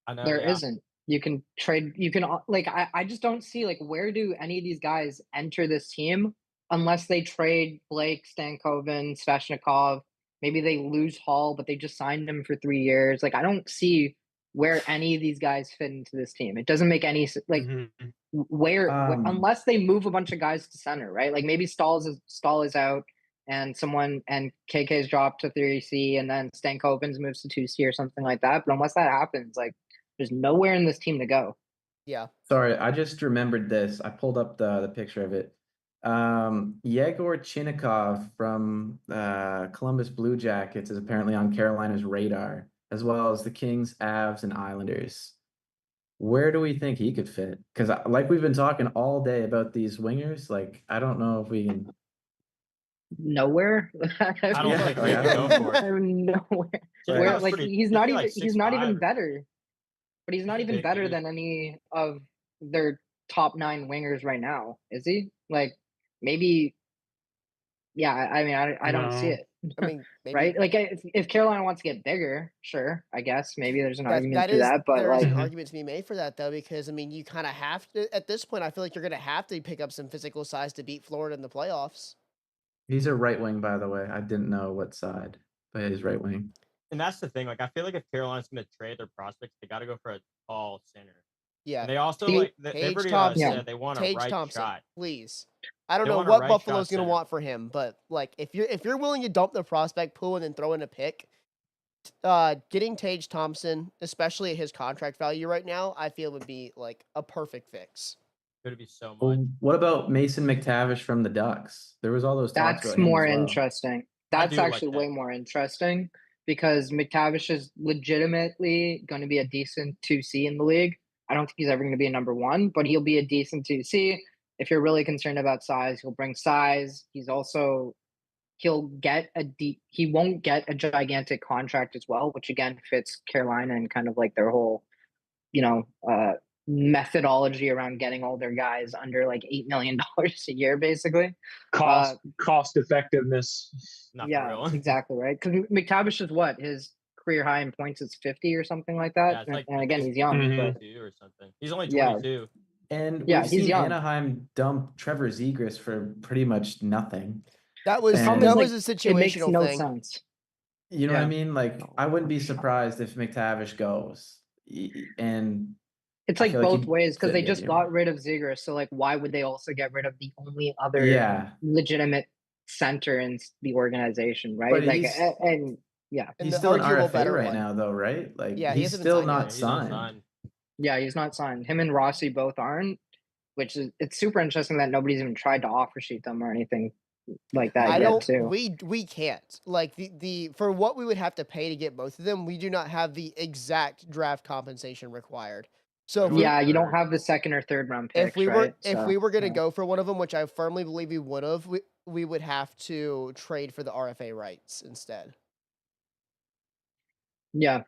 I know there isn't. You can trade. You can, like, I just don't see, like, where do any of these guys enter this team unless they trade Blake, Stankoven, Svechnikov, Maybe they lose Hall, but they just signed him for 3 years. Like, I don't see where any of these guys fit into this team. It doesn't make any like where unless they move a bunch of guys to center, right? Like maybe Stahl is out and KK's dropped to 3C and then Stankoven's moves to 2C or something like that. But unless that happens, like there's nowhere in this team to go. Yeah. Sorry, I just remembered this. I pulled up the picture of it. Yegor Chinnikov from Columbus Blue Jackets is apparently on Carolina's radar, as well as the Kings, Avs, and Islanders. Where do we think he could fit? Because like we've been talking all day about these wingers, like I don't know if we can. Nowhere. I don't think we can go for it. Nowhere. Where, like he's not even better. But he's not even better than any of their top 9 wingers right now, is he? Like maybe. Yeah, I mean, I don't see it. I mean, maybe. Right? Like if Carolina wants to get bigger, sure, I guess maybe there's an argument to that. But there like, is an argument to be made for that though, because I mean, you kind of have to at this point. I feel like you're going to have to pick up some physical size to beat Florida in the playoffs. He's a right wing, by the way. I didn't know what side, but he's right wing. And that's the thing. Like, I feel like if Carolina's going to trade their prospects, they got to go for a tall center. Yeah. And they also Tage they've already said they want a right shot. Please. I don't know what Buffalo's going to want for him, but like if you're willing to dump the prospect pool and then throw in a pick, getting Tage Thompson, especially at his contract value right now, I feel would be like a perfect fix. Could be so much. Well, what about Mason McTavish from the Ducks? There was all those talks that's about him more as well. interesting. That's actually way more interesting because McTavish is legitimately going to be a decent 2C in the league. I don't think he's ever going to be a number 1, but he'll be a decent 2C. If you're really concerned about size, he'll bring size. He won't get a gigantic contract as well, which again fits Carolina and kind of like their whole, methodology around getting all their guys under like $8 million a year, basically. Cost effectiveness. Not yeah, real. exactly right. Because McTavish is what his career high in points is 50 or something like that. Yeah, and again, he's young. Mm-hmm. Or something. He's only 22. And yeah, we've he's seen young. Anaheim dump Trevor Zegras for pretty much nothing. That was a situational it makes no thing. sense. You know what I mean? Like I wouldn't be surprised if McTavish goes. And it's like both ways because they just got rid of Zegras. So like, why would they also get rid of the only other legitimate center in the organization, right? But like, he's still an RFA right now, though, right? Like, he's still not signed. Yeah, he's not signed. Him and Rossi both aren't, which is it's super interesting that nobody's even tried to offer sheet them or anything like that yet too. We can't. Like the for what we would have to pay to get both of them, we do not have the exact draft compensation required. So you don't have the 2nd or 3rd round picks. If we were going to go for one of them, which I firmly believe we would have, we would have to trade for the RFA rights instead. Yeah.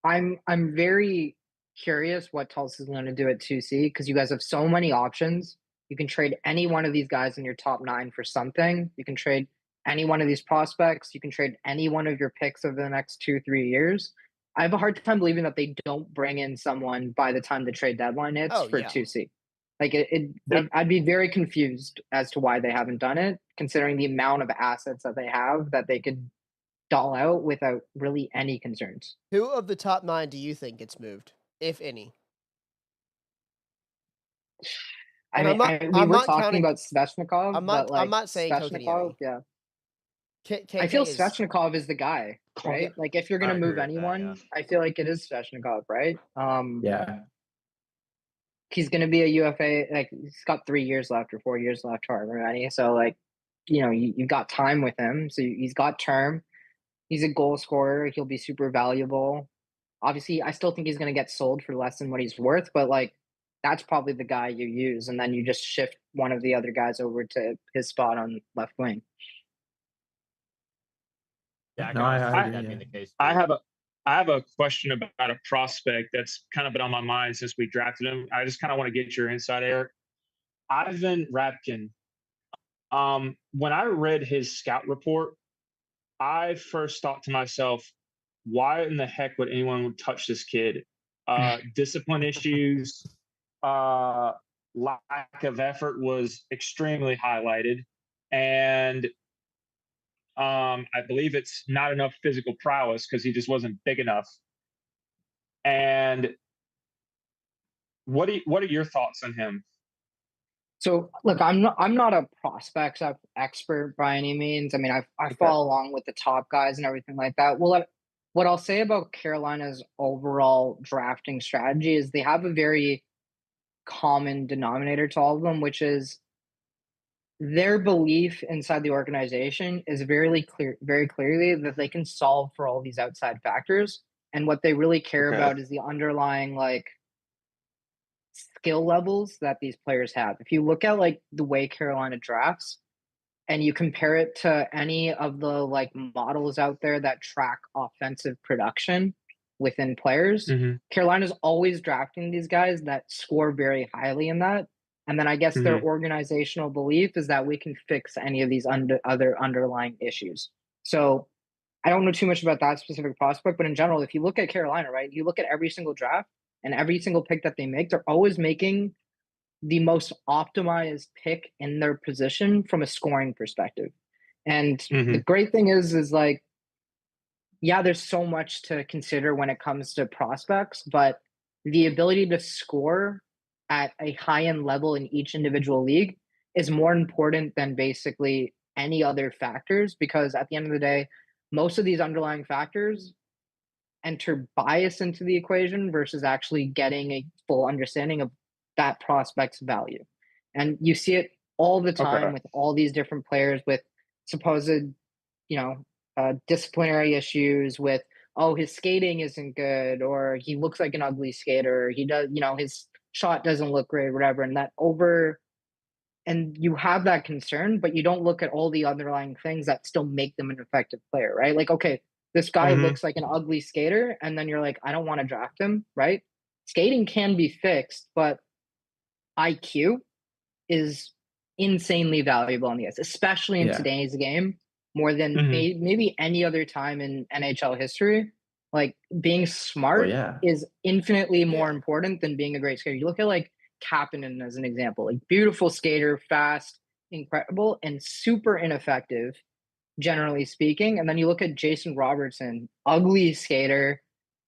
I'm very curious what Tulsa is going to do at 2C because you guys have so many options. You can trade any one of these guys in your top 9 for something. You can trade any one of these prospects. You can trade any one of your picks over the next 2-3 years. I have a hard time believing that they don't bring in someone by the time the trade deadline hits for 2C. Like I'd be very confused as to why they haven't done it, considering the amount of assets that they have that they could doll out without really any concerns. Who of the top 9 do you think gets moved, if any? I mean, we were talking about Svechnikov. I'm not saying Svechnikov. Kotkeniemi. I feel Svechnikov is the guy, right? Like if you're gonna move anyone, I feel like it is Svechnikov, right? He's gonna be a UFA. Like he's got 3 years left or 4 years left, however many. So like, you've got time with him. So he's got term. He's a goal scorer. He'll be super valuable. Obviously, I still think he's gonna get sold for less than what he's worth, but like that's probably the guy you use, and then you just shift one of the other guys over to his spot on left wing. Yeah, I have a question about a prospect that's kind of been on my mind since we drafted him. I just kind of want to get your insight, Eric. Ivan Ryabkin. When I read his scout report, I first thought to myself, why in the heck would anyone touch this kid? Discipline issues, lack of effort was extremely highlighted. And I believe it's not enough physical prowess because he just wasn't big enough. And what are your thoughts on him? So look, I'm not a prospects expert by any means. I mean, I follow along with the top guys and everything like that. Well, what I'll say about Carolina's overall drafting strategy is they have a very common denominator to all of them, which is their belief inside the organization is very clearly that they can solve for all these outside factors. And what they really care about is the underlying like skill levels that these players have. If you look at like the way Carolina drafts and you compare it to any of the like models out there that track offensive production within players, Carolina's always drafting these guys that score very highly in that. And then I guess their organizational belief is that we can fix any of these other underlying issues. So I don't know too much about that specific prospect, but in general, if you look at Carolina, right, you look at every single draft and every single pick that they make, they're always making the most optimized pick in their position from a scoring perspective. And the great thing is like, yeah, there's so much to consider when it comes to prospects, but the ability to score at a high-end level in each individual league is more important than basically any other factors, because at the end of the day, most of these underlying factors enter bias into the equation versus actually getting a full understanding of that prospect's value. And you see it all the time with all these different players with supposed, disciplinary issues with, oh, his skating isn't good, or he looks like an ugly skater, he does, his shot doesn't look great, whatever. And you have that concern, but you don't look at all the underlying things that still make them an effective player, right? Like, okay, this guy looks like an ugly skater, and then you're like, I don't want to draft him, right? Skating can be fixed, but IQ is insanely valuable on the ice, especially in today's game, more than maybe any other time in NHL history. Like, being smart is infinitely more important than being a great skater. You look at like Kapanen as an example, like beautiful skater, fast, incredible, and super ineffective, generally speaking. And then you look at Jason Robertson, ugly skater,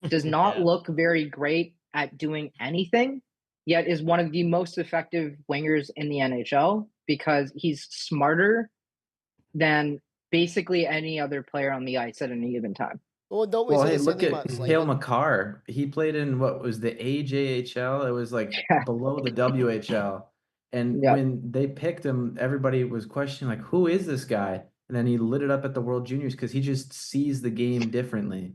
does not look very great at doing anything, yet is one of the most effective wingers in the NHL because he's smarter than basically any other player on the ice at any given time. Well, don't we say hey, the look same at thing about Cale Slavin? Makar. He played in what was the AJHL. It was like below the WHL. And when they picked him, everybody was questioning, like, who is this guy? And then he lit it up at the World Juniors because he just sees the game differently.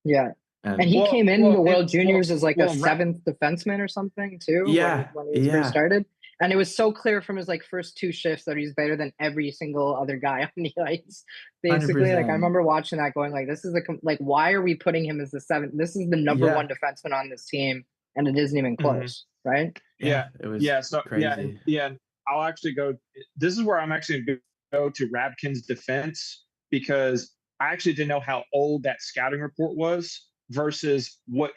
Yeah. And he came in the World Juniors as like a seventh defenseman or something too. When he first started. And it was so clear from his like first two shifts that he's better than every single other guy on the ice. Basically, 100%. like I remember watching that, going like, "This is why are we putting him as the seventh? This is the number one defenseman on this team, and it isn't even close, right?" Yeah, it was so crazy. Yeah. I'll actually go. This is where I'm actually going to go to Ryabkin's defense, because I actually didn't know how old that scouting report was versus what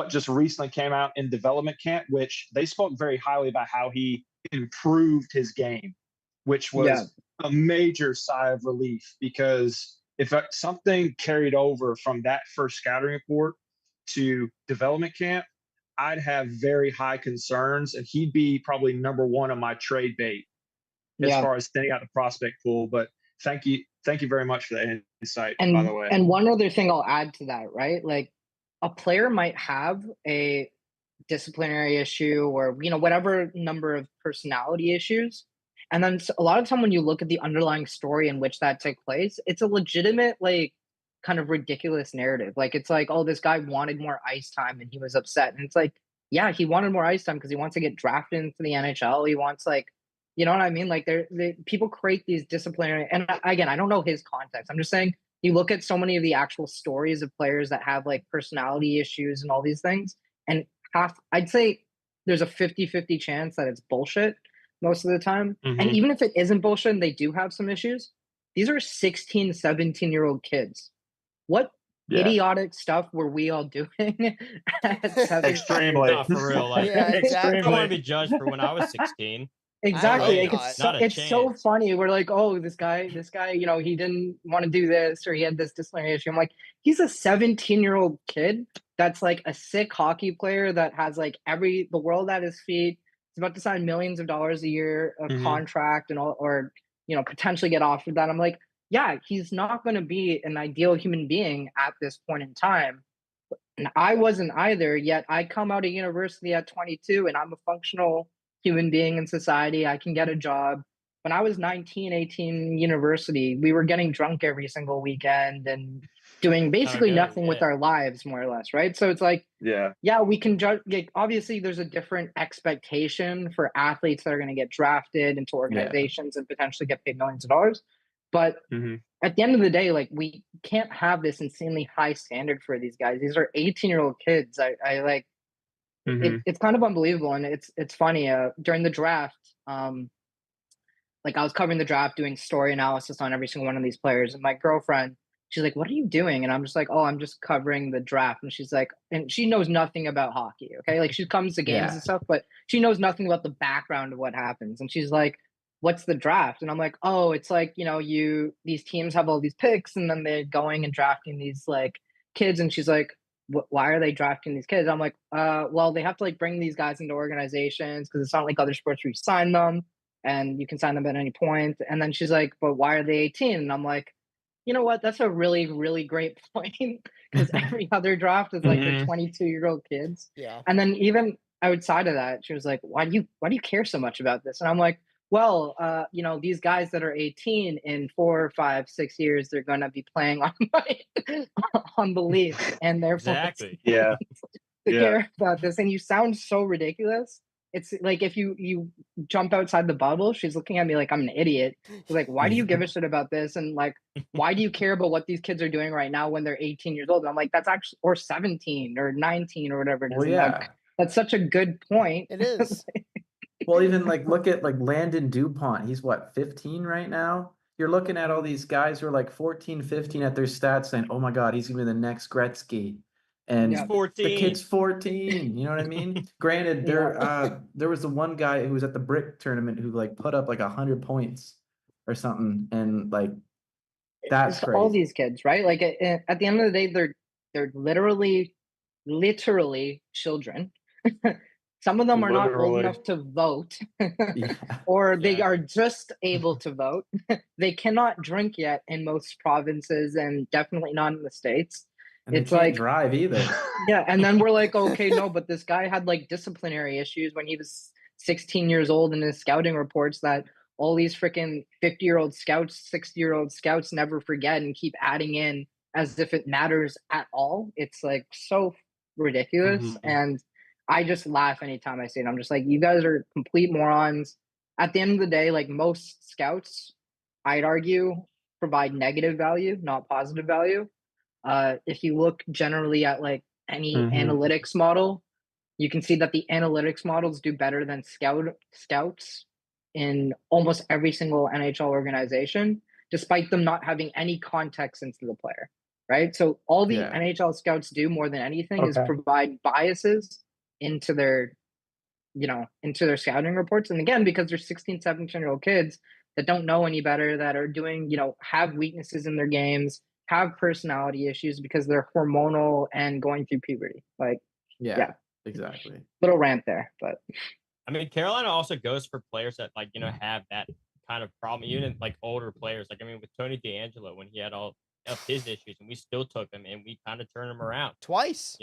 just recently came out in development camp, which they spoke very highly about how he improved his game, which was a major sigh of relief, because if something carried over from that first scouting report to development camp, I'd have very high concerns, and he'd be probably number one on my trade bait as far as thinning out the prospect pool. But thank you very much for that insight, by the way. And one other thing I'll add to that, right? Like, a player might have a disciplinary issue or, whatever number of personality issues. And then a lot of time when you look at the underlying story in which that took place, it's a legitimate, like, kind of ridiculous narrative. Like, it's like, oh, this guy wanted more ice time and he was upset. And it's like, yeah, he wanted more ice time because he wants to get drafted into the NHL. He wants, like, you know what I mean? Like, people create these disciplinary, and again, I don't know his context. I'm just saying, you look at so many of the actual stories of players that have like personality issues and all these things, and I'd say there's a 50-50 chance that it's bullshit most of the time. And even if it isn't bullshit and they do have some issues, these are 16, 17-year-old kids. What idiotic stuff were we all doing at 17? Extremely. Not for real. Like, Yeah, exactly. I don't want to be judged for when I was 16. Exactly. hope Like not. Not a it's so chance. funny. We're like, oh, this guy, you know, he didn't want to do this or he had this disciplinary issue. I'm like, he's a 17-year-old kid that's like a sick hockey player that has like the world at his feet. He's about to sign millions of dollars a year of contract and all, or you know, potentially get offered that. I'm like, yeah, he's not going to be an ideal human being at this point in time. And I wasn't either. Yet I come out of university at 22 and I'm a functional human being in society. I can get a job. When I was 19, 18 in university, we were getting drunk every single weekend and doing basically good, nothing with yeah. our lives, more or less, right? So it's like, Yeah. yeah, we can judge. Like, obviously, there's a different expectation for athletes that are going to get drafted into organizations and potentially get paid millions of dollars. But at the end of the day, like, we can't have this insanely high standard for these guys. These are 18-year-old kids. I like. It's kind of unbelievable, and it's funny. During the draft, like I was covering the draft, doing story analysis on every single one of these players, and my girlfriend, she's like, "What are you doing?" And I'm just like, "Oh, I'm just covering the draft." And she's like, and she knows nothing about hockey. Okay, like she comes to games and stuff, but she knows nothing about the background of what happens. And she's like, "What's the draft?" And I'm like, "Oh, it's like, you know, these teams have all these picks, and then they're going and drafting these like kids." And she's like, why are they drafting these kids? I'm like, well, they have to like bring these guys into organizations because it's not like other sports where you sign them and you can sign them at any point. And then she's like, but why are they 18? And I'm like, you know what? That's a really, really great point because every other draft is like the 22-year-old kids. Yeah. And then even outside of that, she was like, why do you care so much about this? And I'm like, well, you know, these guys that are 18 in 4, 5, 6 years, they're going to be playing on the Leafs, and therefore Exactly. Yeah. to care about this. And you sound so ridiculous. It's like if you jump outside the bubble, she's looking at me like I'm an idiot. She's like, why do you give a shit about this? And like, why do you care about what these kids are doing right now when they're 18 years old? And I'm like, that's actually, or 17 or 19 or whatever it is. Well, And, like, that's such a good point. It is. Well, even like look at like Landon DuPont. He's what, 15 right now? You're looking at all these guys who are like 14, 15 at their stats saying, oh my God, he's gonna be the next Gretzky. And He's 14. the kid's 14. You know what I mean? Granted, there was the one guy who was at the brick tournament who like put up like 100 points or something. And like that's It's crazy. all these kids, right? Like at the end of the day, they're literally children. Some of them are not old enough to vote, or they are just able to vote. They cannot drink yet in most provinces, and definitely not in the States. And It's they can't like drive either. Yeah, and then we're like, okay, no, but this guy had like disciplinary issues when he was 16 years old, and his scouting reports that all these freaking 50-year-old scouts, 60-year-old scouts never forget and keep adding in as if it matters at all. It's like so ridiculous. And I just laugh anytime I see it. I'm just like, you guys are complete morons. At the end of the day, like most scouts, I'd argue, provide negative value, not positive value. If you look generally at like any analytics model, you can see that the analytics models do better than scouts in almost every single NHL organization, despite them not having any context into the player, right? So all the NHL scouts do more than anything is provide biases into their scouting reports. And again, because they're 16, 17-year-old kids that don't know any better, that are doing, have weaknesses in their games, have personality issues because they're hormonal and going through puberty. Like, yeah, exactly. Little rant there, but I mean, Carolina also goes for players that have that kind of problem, even like older players. Like, I mean, with Tony DeAngelo, when he had all of his issues, and we still took him and we kind of turned him around twice.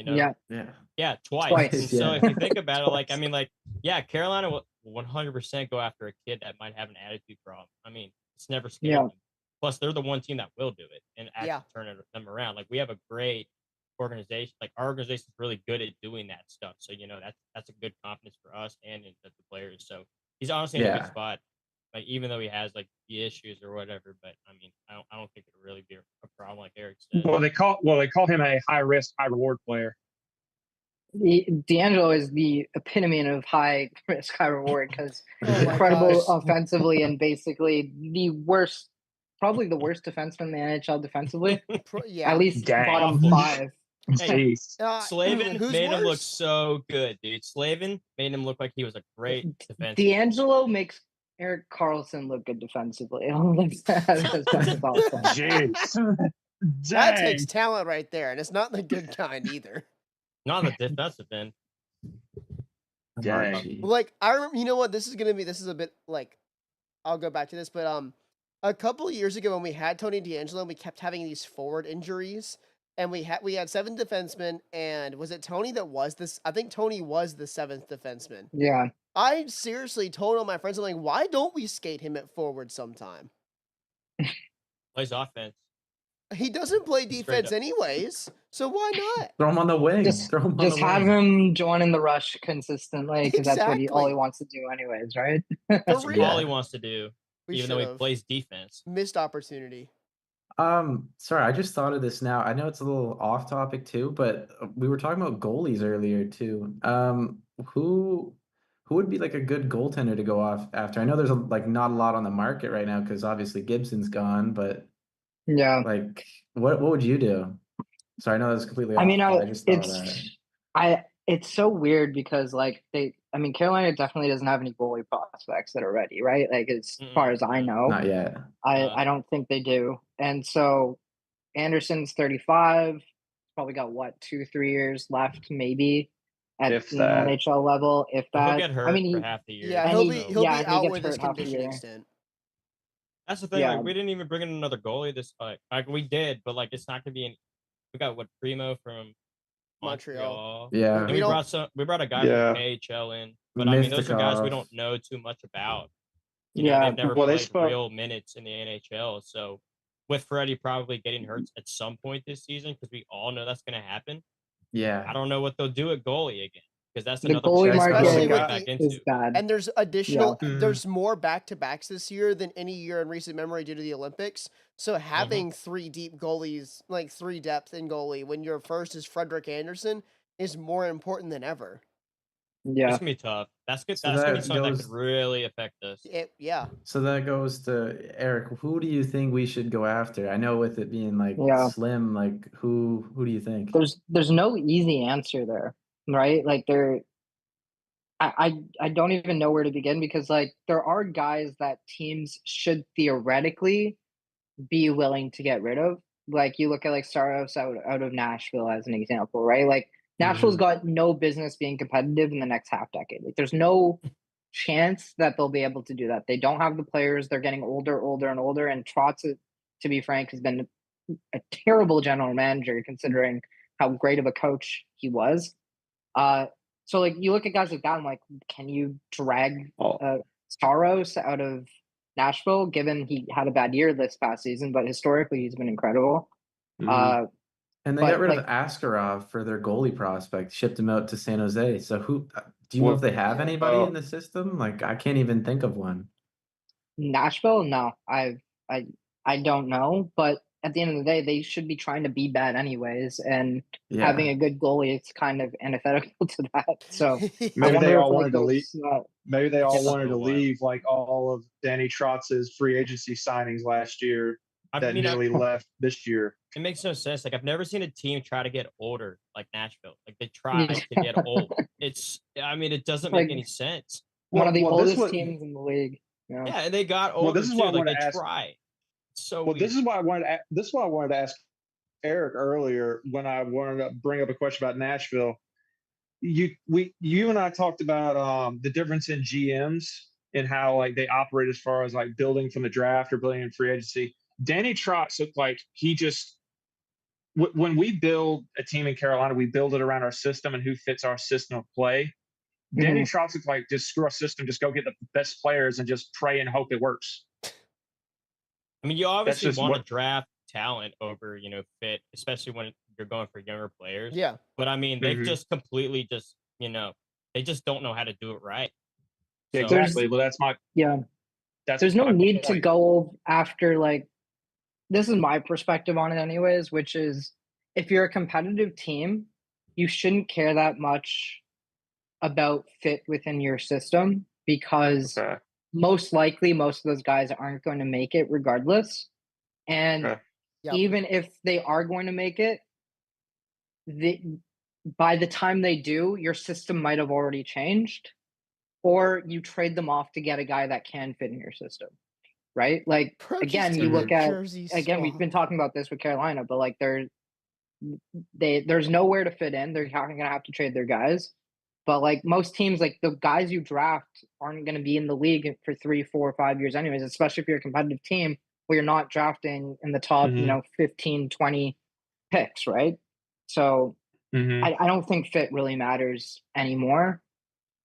Yeah, twice. And so if you think about it, like, I mean, like, yeah, Carolina will 100% go after a kid that might have an attitude problem. I mean, it's never scared them. Plus, they're the one team that will do it and actually turn them around. Like, we have a great organization. Like, our organization is really good at doing that stuff. So, that's a good confidence for us and the players. So he's honestly in a good spot. Like, even though he has like the issues or whatever, but I mean, I don't think it'll really be a problem, like Eric said. Well, they call him a high risk, high reward player. DeAngelo is the epitome of high risk, high reward because he's incredible offensively and basically probably the worst defenseman in the NHL defensively. At least bottom 5. Hey, Slavin made him look so good, dude. Slavin made him look like he was a great defenseman. DeAngelo makes Erik Karlsson looked good defensively. That's all I'm saying. Jeez. That takes Dang. talent right there, and it's not the good kind either. Not on the defensive end. Dang. Archie. Like I remember, you know what? This is a bit like, I'll go back to this, but a couple of years ago when we had Tony DeAngelo, we kept having these forward injuries, and we had 7 defensemen, and was it Tony that was this? I think Tony was the 7th defenseman. Yeah. I seriously told all my friends, I'm like, why don't we skate him at forward sometime? Plays offense. He doesn't play Straight defense up. anyways, so why not? Throw him on the wing. Just, Throw him on just the have wing. him join in the rush consistently because that's what all he Exactly. wants to do anyways, right? That's real. all he Yeah. wants to do, We even though he should've. plays defense. Missed opportunity. Sorry, I just thought of this now. I know it's a little off topic too, but we were talking about goalies earlier too. Who would be like a good goaltender to go off after? I know there's like not a lot on the market right now because obviously Gibson's gone, but Yeah. like what would you do? Sorry, I know that's completely off. I mean, but I just thought of that. it's so weird because like Carolina definitely doesn't have any goalie prospects that are ready, right? Like as far as I know, Not yet. I don't think they do. And so Anderson's 35, probably got what 2-3 years left, maybe at If the that. NHL level. If But that, he'll get hurt I mean, for half the year. Yeah, and he'll he- be yeah, and he out gets with his hurt half the conditioning year. stint. That's the thing. Yeah. Like we didn't even bring in another goalie this like we did, but like it's not gonna be. We got what Primo from Montreal. Yeah. And We don't- we brought a guy Yeah. from KHL in, but I mean those are guys we Mistikov. don't know too much about. You know, Yeah, they've never Well, they played spoke- real minutes in the NHL. So with Freddie probably getting hurt at some point this season, because we all know that's going to happen. I Yeah. don't know what they'll do at goalie again, because that's the another goalie position Especially market to with get back the- into. is bad. And there's additional, Yeah. there's more back-to-backs this year than any year in recent memory due to the Olympics. So having 3 deep goalies, like 3 depth in goalie, when your first is Frederick Anderson, is more important than ever. Yeah. It's gonna be tough. That's good. So That's gonna be that something that goes- could really affect us. Yeah. So that goes to Eric. Who do you think we should go after? I know with it being like Yeah. slim, like who do you think? There's no easy answer there, right? Like I don't even know where to begin because like there are guys that teams should theoretically be willing to get rid of. Like you look at like Saros out of Nashville as an example, right? Like Nashville's got no business being competitive in the next half decade. Like there's no chance that they'll be able to do that. They don't have the players. They're getting older, and older. And Trotz, to be frank, has been a terrible general manager considering how great of a coach he was. So like you look at guys like that and like, can you drag Saros out of Nashville, given he had a bad year this past season, but historically he's been incredible. And they but, got rid like- of Askarov for their goalie prospect, shipped him out to San Jose. So who do you know if they have anybody in the system? Like I can't even think of one. Nashville? No, I don't know. But at the end of the day, they should be trying to be bad anyways, and Yeah. having a good goalie is kind of antithetical to that. So I Maybe wonder they if, all like, wanted to leave. those, Maybe they all It's wanted to so wild. leave like all of Danny Trotz's free agency signings last year I that mean, nearly left this year. it makes no sense. Like I've never seen a team try to get older like Nashville. Like they try to get old. I mean, it doesn't make Like, any sense. one of the this oldest was- teams in the league. Yeah. Yeah, and they got older this is too. what I Like wanna they ask- try. It's so Well, weird. this is why I wanted to ask Eric earlier when I wanted to bring up a question about Nashville. You and I talked about the difference in GMs and how like they operate as far as like building from the draft or building in free agency. Danny Trotz looked like he just when we build a team in Carolina, we build it around our system and who fits our system of play. Danny Trotz looked like just screw our system, just go get the best players and just pray and hope it works. I mean, you obviously just want to what- draft talent over, fit, especially when you're going for younger players. Yeah. But I mean, they've Mhm. just completely they just don't know how to do it right. Yeah, So- exactly. Well, that's There's no my need to point. go after like this is my perspective on it anyways, which is if you're a competitive team, you shouldn't care that much about fit within your system because Okay. most likely most of those guys aren't going to make it regardless. And Okay. Yep. even if they are going to make it, by the time they do, your system might have already changed. or you trade them off to get a guy that can fit in your system, right? Like Bro, again, just you do a look at jersey again, we've swap. been talking about this with Carolina, but like there's nowhere to fit in. They're gonna have to trade their guys. But like most teams, like the guys you draft aren't going to be in the league for 3, 4, 5 years anyways, especially if you're a competitive team where you're not drafting in the top, Mhm. 15, 20 picks, right? So Mhm. I don't think fit really matters anymore,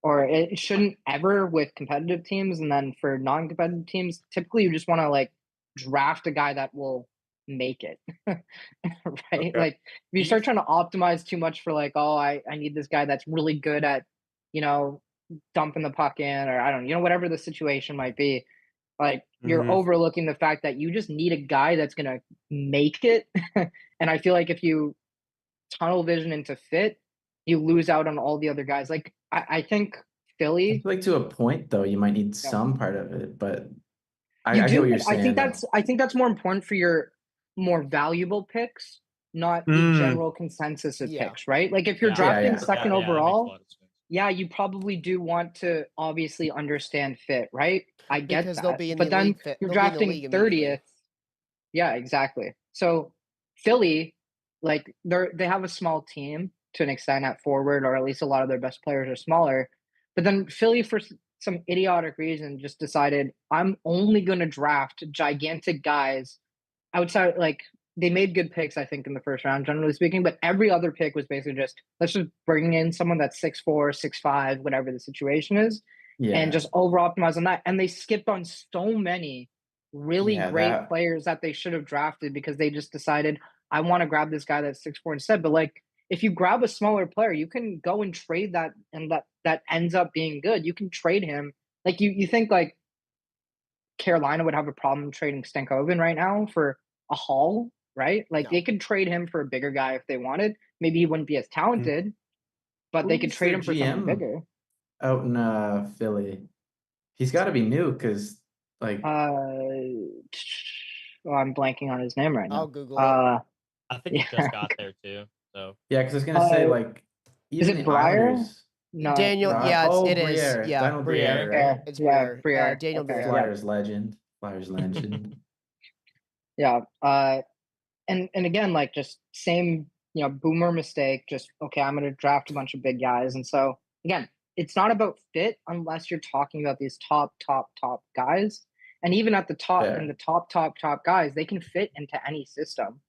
or it shouldn't ever with competitive teams. And then for non-competitive teams, typically you just want to like draft a guy that will make it, right? Okay. Like if you start trying to optimize too much for like, oh, I need this guy that's really good at, dumping the puck in, or I don't, whatever the situation might be. Like you're Mhm. overlooking the fact that you just need a guy that's gonna make it. And I feel like if you tunnel vision into fit, you lose out on all the other guys. Like I think I Philly, feel like to a point though, you might need yeah, some part of it, but you I get do, what you're but I think saying though. that's more important for your more valuable picks, not the Mm. general consensus of Yeah. picks, right? Like if you're Yeah. drafting Yeah. second Yeah, that makes a overall, lot of sense. yeah, you probably do want to obviously understand fit, right? I get Because they'll that. be in But the then league fit. you're They'll be in the drafting league immediately. 30th. Yeah, exactly. So Philly, like they have a small team to an extent at forward, or at least a lot of their best players are smaller. But then Philly, for some idiotic reason, just decided I'm only going to draft gigantic guys outside. Like they made good picks, I think, in the first round, generally speaking. But every other pick was basically just let's just bring in someone that's 6'4", 6'5", whatever the situation is, and Yeah. just over optimize on that. And they skipped on so many really Yeah, great that players that they should have drafted because they just decided I want to grab this guy that's 6'4" instead. But like if you grab a smaller player, you can go and trade that, and that ends up being good. You can trade him. Like you think like Carolina would have a problem trading Stankoven right now for a haul, right? Like No. they could trade him for a bigger guy if they wanted. Maybe he wouldn't be as talented, but they could who's trade their him for something GM bigger. out in Philly? He's got to be new because like Well, I'm blanking on his name right I'll now. Google it. I think he Yeah. just got there too. So yeah, because I was gonna say like Is even it the Breyer? Islanders. No, Daniel, no. yeah, it is. Briere, Yeah, Daniel Briere. Briere, Yeah, right? It's yeah, Briere. Briere. Daniel Okay, Briere. yeah. Flyers legend. Flyers legend. Yeah. And again, like just same, boomer mistake. Just okay, I'm going to draft a bunch of big guys, and so again, it's not about fit unless you're talking about these top guys, and even at the top and the Fair. top guys, they can fit into any system,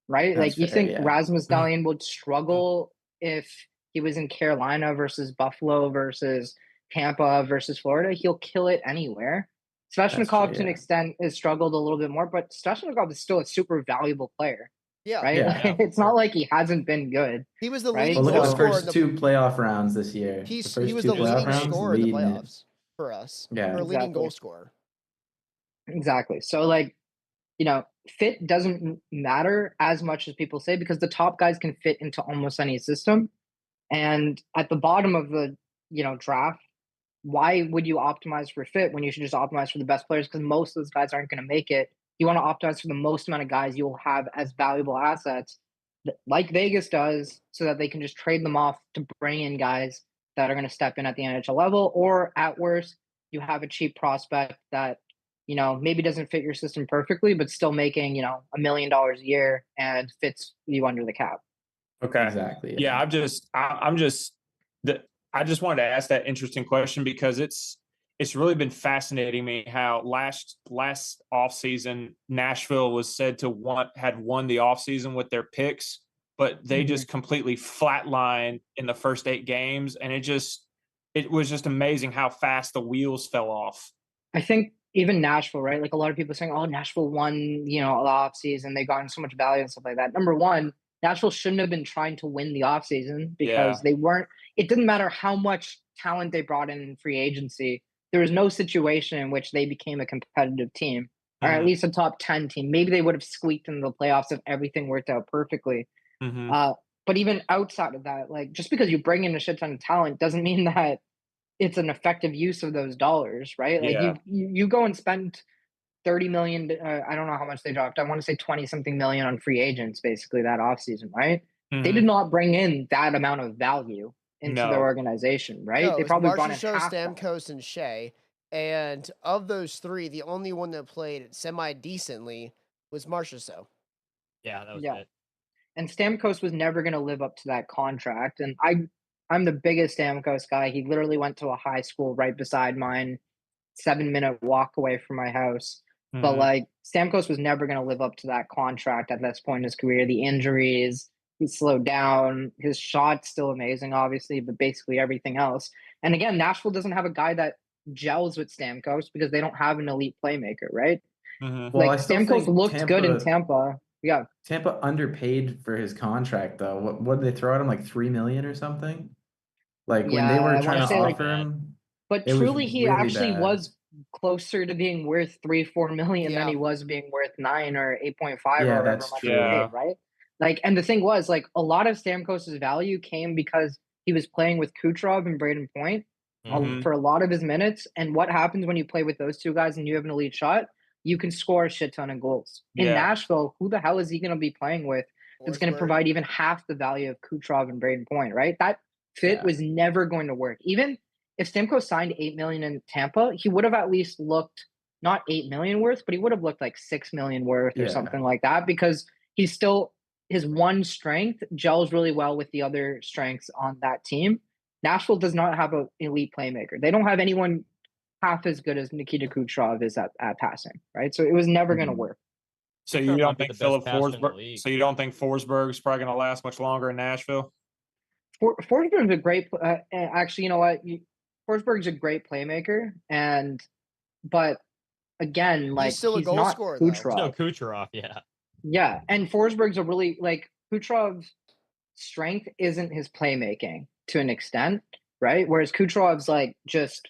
right? That's Like you fair, think yeah. Rasmus Dahlin would struggle if he was in Carolina versus Buffalo versus Tampa versus Florida? He'll kill it anywhere. That's Svechnikov, true, to an yeah. extent, has struggled a little bit more, but Svechnikov is still a super valuable player, Yeah. right? Yeah. Like, Yeah, for it's not sure. like he hasn't been good. He was the Right? leading Well, look goal at the So- scorer in first the two playoff rounds this year. he the first was two the playoff leading rounds, scorer in the leading it. playoffs for us. Yeah. Or leading goal Exactly. scorer. Exactly. So like, fit doesn't matter as much as people say because the top guys can fit into almost any system. And at the bottom of the, draft, why would you optimize for fit when you should just optimize for the best players? Because most of those guys aren't going to make it. You want to optimize for the most amount of guys you'll have as valuable assets, like Vegas does, so that they can just trade them off to bring in guys that are going to step in at the NHL level, or at worst, you have a cheap prospect that maybe doesn't fit your system perfectly, but still making $1 million a year and fits you under the cap. Okay. Exactly. Yeah, I just wanted to ask that interesting question because it's really been fascinating me how last offseason Nashville was said to had won the offseason with their picks, but they just completely flatlined in the first 8 games, and it was just amazing how fast the wheels fell off. I think even Nashville, right? Like a lot of people saying, "Oh, Nashville won, the offseason. They gotten so much value and stuff like that." Number one, Nashville shouldn't have been trying to win the offseason because they weren't. It didn't matter how much talent they brought in free agency. There was no situation in which they became a competitive team, or at least a top 10 team. Maybe they would have squeaked into the playoffs if everything worked out perfectly. But even outside of that, like just because you bring in a shit ton of talent doesn't mean that it's an effective use of those dollars, right? Like you go and spend 30 million. I don't know how much they dropped. I want to say 20 something million on free agents, basically that offseason, right? They did not bring in that amount of value. into their organization, right? No, They it was probably brought in Marchessault, half that. Stamkos, and Shea. And of those three, the only one that played semi-decently was Marchessault. Yeah, that was Yeah. it. And Stamkos was never going to live up to that contract. And I'm the biggest Stamkos guy. He literally went to a high school right beside mine, 7-minute walk away from my house. But like Stamkos was never going to live up to that contract at this point in his career. The injuries, he slowed down. His shot's still amazing, obviously, but basically everything else. And again, Nashville doesn't have a guy that gels with Stamkos because they don't have an elite playmaker, right? Well, Like I still Stamkos think looked good in Tampa. Yeah. Tampa underpaid for his contract though. What did they throw at him, like 3 million or something? Like when they Yeah, were I trying wanna to say, like, offer him, But it was truly, he really actually bad. was closer to being worth 3-4 million than Yeah. he was being worth 9 or 8.5 Yeah, or whatever that's much true. he Yeah. paid, right? Like, and the thing was, like, a lot of Stamkos's value came because he was playing with Kucherov and Braden Point Mhm. for a lot of his minutes. And what happens when you play with those two guys and you have an elite shot? You can score a shit ton of goals. In Yeah. Nashville, who the hell is he going to be playing with that's going to Forsberg. provide even half the value of Kucherov and Braden Point, right? That fit Yeah. was never going to work. Even if Stamkos signed 8 million in Tampa, he would have at least looked not 8 million worth, but he would have looked like 6 million worth or Yeah. something like that because he's still his one strength gels really well with the other strengths on that team. Nashville does not have an elite playmaker. They don't have anyone half as good as Nikita Kucherov is at passing, right? So it was never going to Mhm. work. So Kucherov you might don't be think the best Philip passer in the Forsberg? league. So you don't think Forsberg's probably going to last much longer in Nashville? Forsberg's a great. Actually, you know what? Forsberg's a great playmaker, but again, like still a he's goal not scorer, though. Kucherov. No, Kucherov, yeah. Yeah, and Forsberg's a really like Kucherov's strength isn't his playmaking to an extent, right? Whereas Kucherov's like just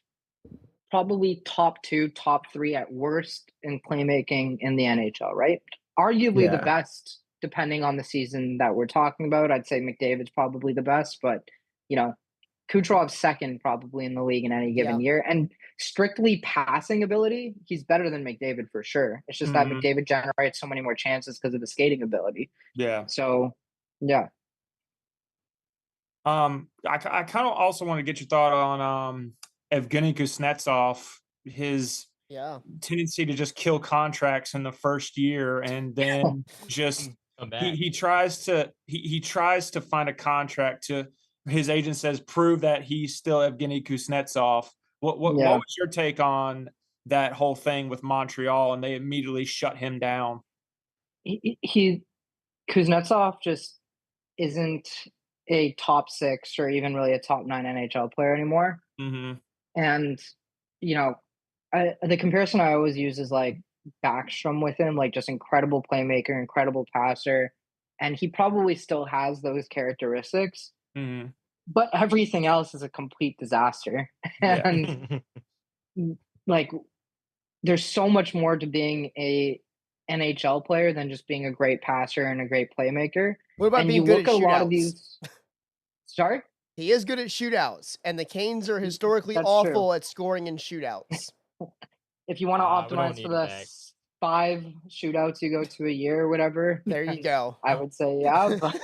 probably top 2, top 3 at worst in playmaking in the NHL, right? Arguably the Yeah. best, depending on the season that we're talking about. I'd say McDavid's probably the best, but you know, Kucherov's second probably in the league in any given year. And strictly passing ability, he's better than McDavid for sure. It's just that McDavid generates so many more chances because of the skating ability. Yeah. So, yeah. I kind of also want to get your thought on Evgeny Kuznetsov, his tendency to just kill contracts in the first year and then just he tries to find a contract to, his agent says, prove that he's still Evgeny Kuznetsov. What was your take on that whole thing with Montreal and they immediately shut him down? Kuznetsov just isn't a top 6 or even really a top 9 NHL player anymore. And, you know, the comparison I always use is like Backstrom with him, like just incredible playmaker, incredible passer. And he probably still has those characteristics, but everything else is a complete disaster. And like, there's so much more to being a NHL player than just being a great passer and a great playmaker. What about being good at shootouts? A lot of these. Sorry? He is good at shootouts, and the Canes are historically awful at scoring in shootouts. If you want to optimize for the 5 shootouts you go to a year or whatever, there you go. I would say, yeah. But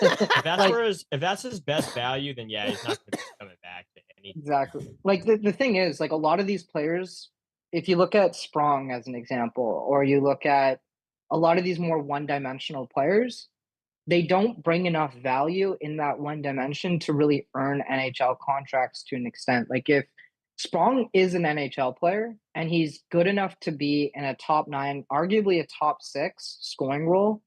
if that's his best value, then yeah, he's not going to be coming back to anything. Exactly. Like the thing is, like a lot of these players, if you look at Sprong as an example, or you look at a lot of these more one-dimensional players, they don't bring enough value in that one dimension to really earn NHL contracts to an extent. Like if Sprong is an NHL player and he's good enough to be in a top 9, arguably a top 6 scoring role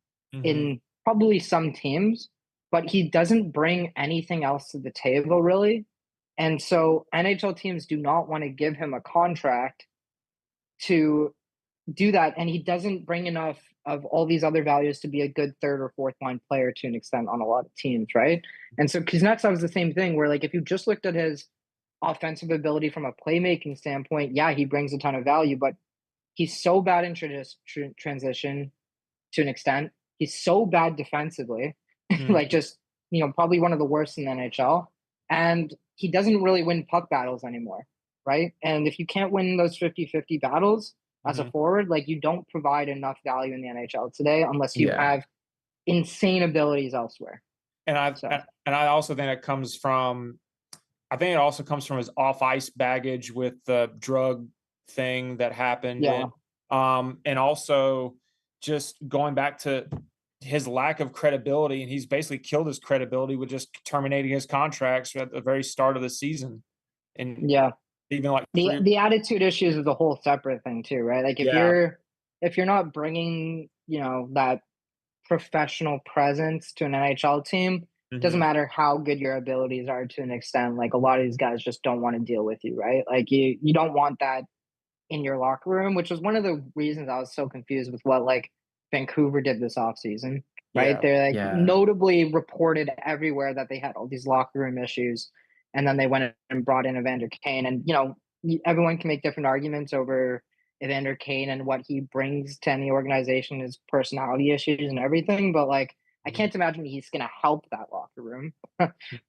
in probably some teams, but he doesn't bring anything else to the table really. And so NHL teams do not want to give him a contract to do that, and he doesn't bring enough of all these other values to be a good 3rd or 4th line player to an extent on a lot of teams, right? And so Kuznetsov is the same thing where like if you just looked at his offensive ability from a playmaking standpoint, yeah, he brings a ton of value, but he's so bad in transition to an extent. He's so bad defensively, like just, you know, probably one of the worst in the NHL. And he doesn't really win puck battles anymore, right? And if you can't win those 50-50 battles as a forward, like you don't provide enough value in the NHL today unless you have insane abilities elsewhere. And I also think that comes from I think it also comes from his off ice baggage with the drug thing that happened. Yeah. And also just going back to his lack of credibility, and he's basically killed his credibility with just terminating his contracts at the very start of the season. And Yeah. even like The attitude issues is a whole separate thing too, right? Like if you're not bringing, that professional presence to an NHL team, doesn't matter how good your abilities are to an extent. Like a lot of these guys just don't want to deal with you, right? Like you don't want that in your locker room, which was one of the reasons I was so confused with what like Vancouver did this offseason, right? Yeah, They're like yeah. notably reported everywhere that they had all these locker room issues. And then they went and brought in Evander Kane. And, everyone can make different arguments over Evander Kane and what he brings to any organization, his personality issues and everything. But like, I can't imagine he's going to help that locker room,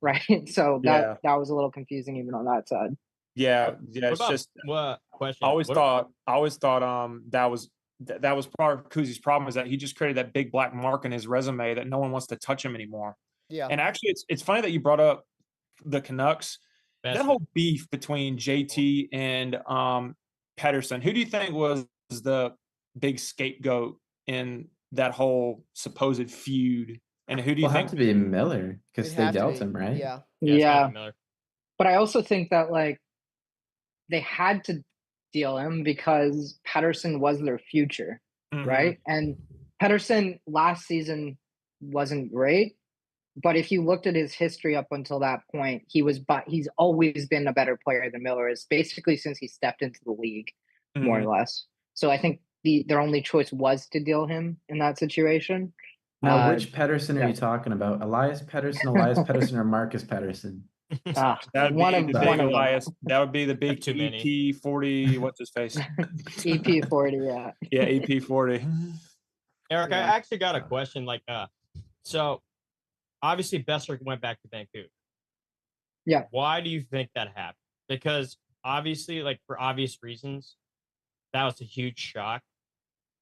right? So that was a little confusing even on that side. Yeah, What it's about, just what question? I always thought that was part of Kuzi's problem, is that he just created that big black mark in his resume that no one wants to touch him anymore. Yeah. And actually, it's funny that you brought up the Canucks. That whole beef between JT and Pedersen. Who do you think was the big scapegoat in that whole supposed feud? And who do you Will have think? to be Miller because It'd they have to dealt be, him, right? Yeah. Yeah, it's gotta Yeah. be Miller. But I also think that like they had to deal him because Pedersen was their future, right? And Pedersen last season wasn't great, but if you looked at his history up until that point, he's always been a better player than Miller is, basically since he stepped into the league, more or less. So I think their only choice was to deal him in that situation. Now, which Pedersen are yeah. you talking about? Elias Pedersen, or Marcus Pedersen? That would one be of the one big of them. Elias. That would be the big Too many. EP40. What's his face? EP40, yeah. Yeah, EP40. Eric, I Yeah. actually got a question. Like, so obviously Besser went back to Vancouver. Yeah. Why do you think that happened? Because obviously, like for obvious reasons, that was a huge shock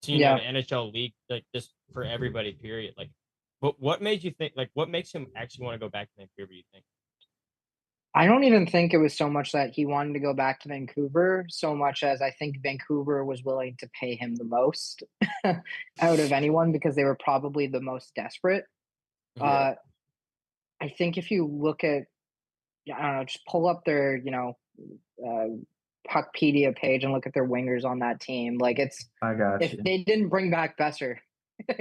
to the NHL league, like just for everybody. Period. Like, but what made you think? Like, what makes him actually want to go back to Vancouver? You think? I don't even think it was so much that he wanted to go back to Vancouver, so much as I think Vancouver was willing to pay him the most out of anyone because they were probably the most desperate. Yeah. I think if you look at, I don't know, just pull up their, Puckpedia page and look at their wingers on that team. Like I got if you. they didn't bring back Besser, that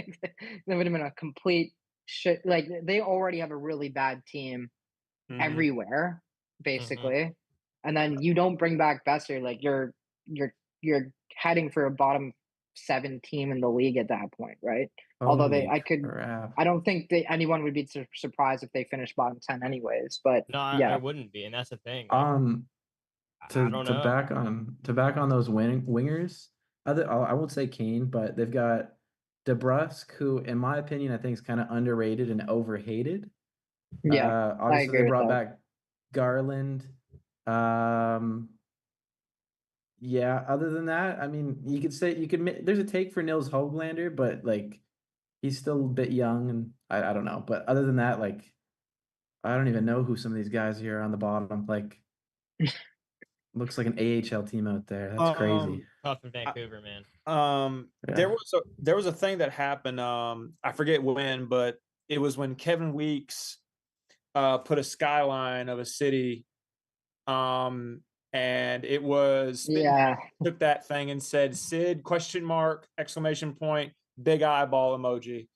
would have been a complete shit. Like they already have a really bad team everywhere, basically. And then you don't bring back Besser, like you're heading for a bottom 7 team in the league at that point, right? Although crap. I don't think anyone would be surprised if they finished bottom 10 anyways. But No, I wouldn't be, and that's the thing. To don't know. back on those wingers, I won't say Kane, but they've got DeBrusque, who, in my opinion, I think is kind of underrated and overhated. Yeah, obviously agree they with brought that. back Garland. Yeah. Other than that, I mean, there's a take for Nils Höglander, but like he's still a bit young, and I don't know. But other than that, like I don't even know who some of these guys here are on the bottom. Like looks like an AHL team out there. That's crazy. Tough in Vancouver, man. There was a thing that happened. I forget when, but it was when Kevin Weeks put a skyline of a city. And it was took that thing and said Sid ? Exclamation point, big eyeball emoji.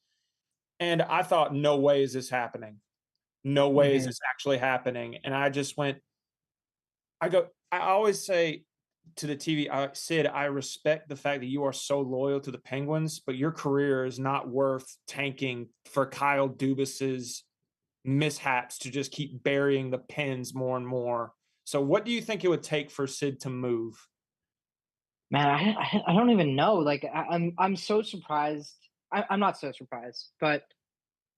And I thought, no way is this happening. No way is this actually happening. And I just went, I always say to the TV, Sid, I respect the fact that you are so loyal to the Penguins, but your career is not worth tanking for Kyle Dubas's mishaps to just keep burying the Pens more and more. So what do you think it would take for Sid to move? Man, I don't even know. Like I'm so surprised. I'm not so surprised, but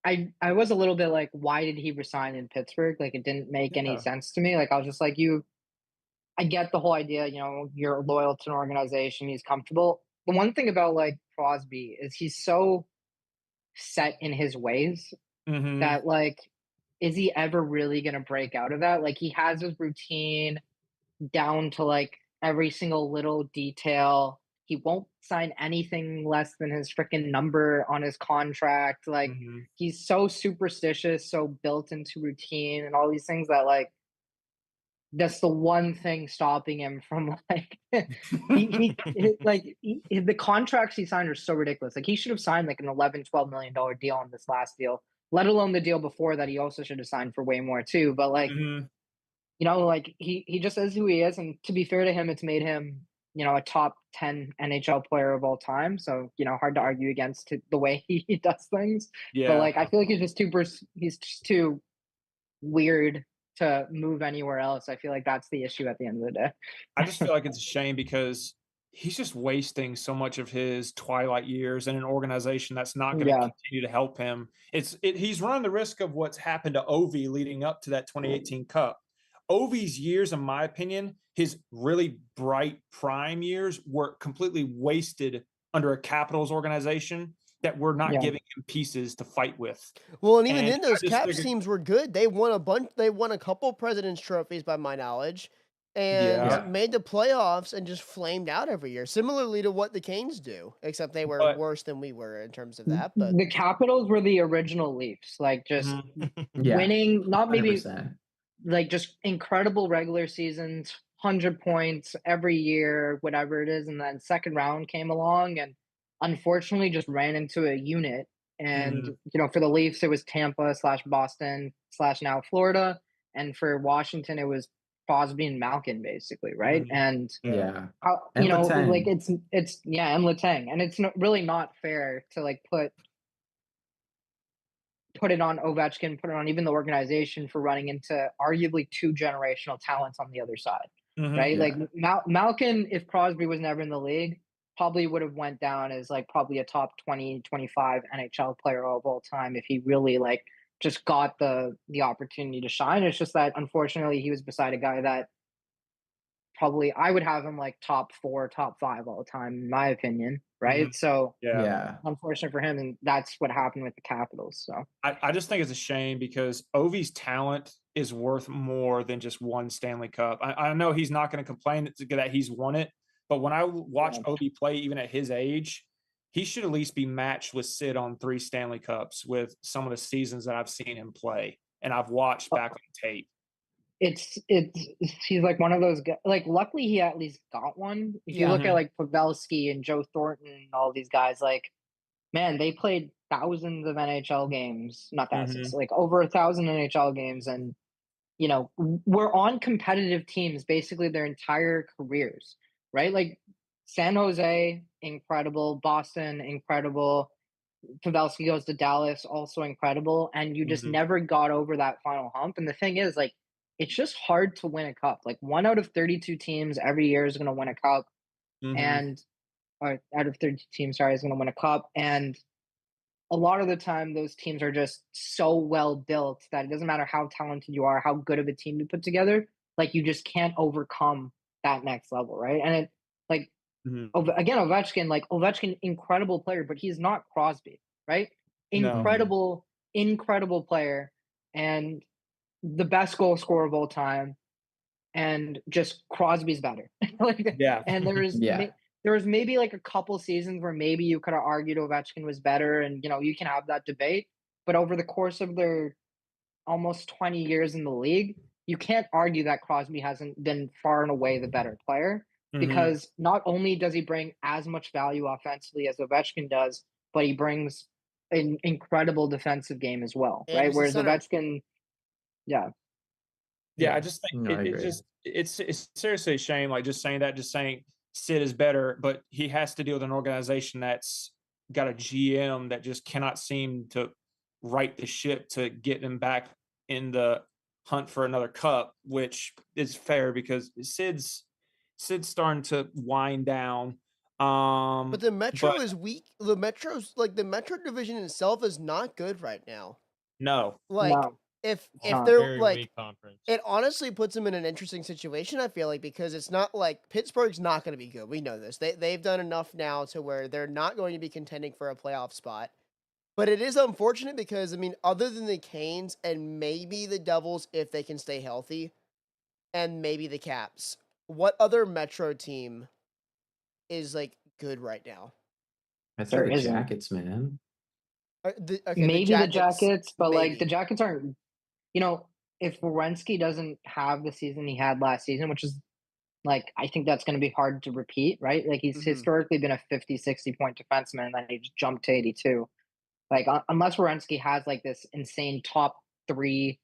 I was a little bit like, why did he resign in Pittsburgh? Like it didn't make any sense to me. Like I was just like, I get the whole idea, you're loyal to an organization, he's comfortable. The one thing about like Crosby is he's so set in his ways that like is he ever really going to break out of that? Like, he has his routine down to like every single little detail. He won't sign anything less than his freaking number on his contract. Like, he's so superstitious, so built into routine and all these things that like that's the one thing stopping him from like the contracts he signed are so ridiculous. Like, he should have signed like an 11-12 million dollar deal on this last deal, let alone the deal before that. He also should have signed for way more too. But like, like he just is who he is, and to be fair to him, it's made him a top 10 NHL player of all time. So hard to argue against the way he does things. But like, I feel like he's just too weird to move anywhere else. I feel like that's the issue at the end of the day. I just feel like it's a shame because he's just wasting so much of his twilight years in an organization that's not going to continue to help him. He's running the risk of what's happened to Ovi leading up to that 2018 Cup. Ovi's years, in my opinion, his really bright prime years were completely wasted under a Capitals organization that we're not giving him pieces to fight with. Well, and even then, those Caps teams were good. They won a bunch. They won a couple President's trophies, by my knowledge, and made the playoffs and just flamed out every year. Similarly to what the Canes do, except they were worse than we were in terms of that. But the Capitals were the original Leafs, like just winning, not maybe 100%. like just incredible regular seasons, 100 points every year, whatever it is, and then second round came along and unfortunately just ran into a unit. And for the Leafs it was Tampa / Boston / now Florida, and for Washington it was Crosby and Malkin basically, right? And And Letang. Letang. And Letang, and it's really not fair to like put it on Ovechkin, put it on even the organization for running into arguably two generational talents on the other side, right? Like Malkin, if Crosby was never in the league, probably would have went down as like probably a top 20, 25 NHL player of all time if he really like just got the opportunity to shine. It's just that unfortunately he was beside a guy that probably I would have him like top 4, top 5 all the time, in my opinion, right? So unfortunate for him, and that's what happened with the Capitals. So I just think it's a shame because Ovi's talent is worth more than just one Stanley Cup. I know he's not going to complain that he's won it, but when I watch Ovi play, even at his age, he should at least be matched with Sid on 3 Stanley Cups with some of the seasons that I've seen him play and I've watched back on tape. He's like one of those guys. Like, luckily he at least got one. If you look at like Pavelski and Joe Thornton and all these guys, like, man, they played thousands of NHL games, not thousands, like over 1,000 NHL games, and we're on competitive teams basically their entire careers, right? Like San Jose, incredible. Boston, incredible. Pavelski goes to Dallas, also incredible, and you just never got over that final hump. And the thing is, like, it's just hard to win a cup. Like 1 out of 32 teams every year is going to win a cup, and or out of 32 teams, sorry, is going to win a cup. And a lot of the time, those teams are just so well built that it doesn't matter how talented you are, how good of a team you put together. Like, you just can't overcome that next level, right? And it, like, again, Ovechkin, incredible player, but he's not Crosby, right? Incredible player, and the best goal scorer of all time, and just Crosby's better. And there was maybe like a couple seasons where maybe you could have argued Ovechkin was better, and you can have that debate. But over the course of their almost 20 years in the league, you can't argue that Crosby hasn't been far and away the better player, because not only does he bring as much value offensively as Ovechkin does, but he brings an incredible defensive game as well, right? Whereas Ovechkin, I just think it's seriously a shame. Like, just saying Sid is better, but he has to deal with an organization that's got a GM that just cannot seem to right the ship to get him back in the hunt for another cup, which is fair because Sid's starting to wind down. But the Metro is weak. The Metro division itself is not good right now. No. If they're like, it honestly puts them in an interesting situation, I feel like, because it's not like Pittsburgh's not going to be good. We know this. They've done enough now to where they're not going to be contending for a playoff spot. But it is unfortunate because, I mean, other than the Canes and maybe the Devils, if they can stay healthy, and maybe the Caps, what other Metro team is like good right now? I'd say There the isn't. Jackets, man. Maybe the Jackets, but like the maybe. Jackets aren't. If Werenski doesn't have the season he had last season, which is like I think that's going to be hard to repeat, right? Like he's Mhm. historically been a 50, 60 point defenseman, and then he just jumped to 82. Like unless Werenski has like this insane top 3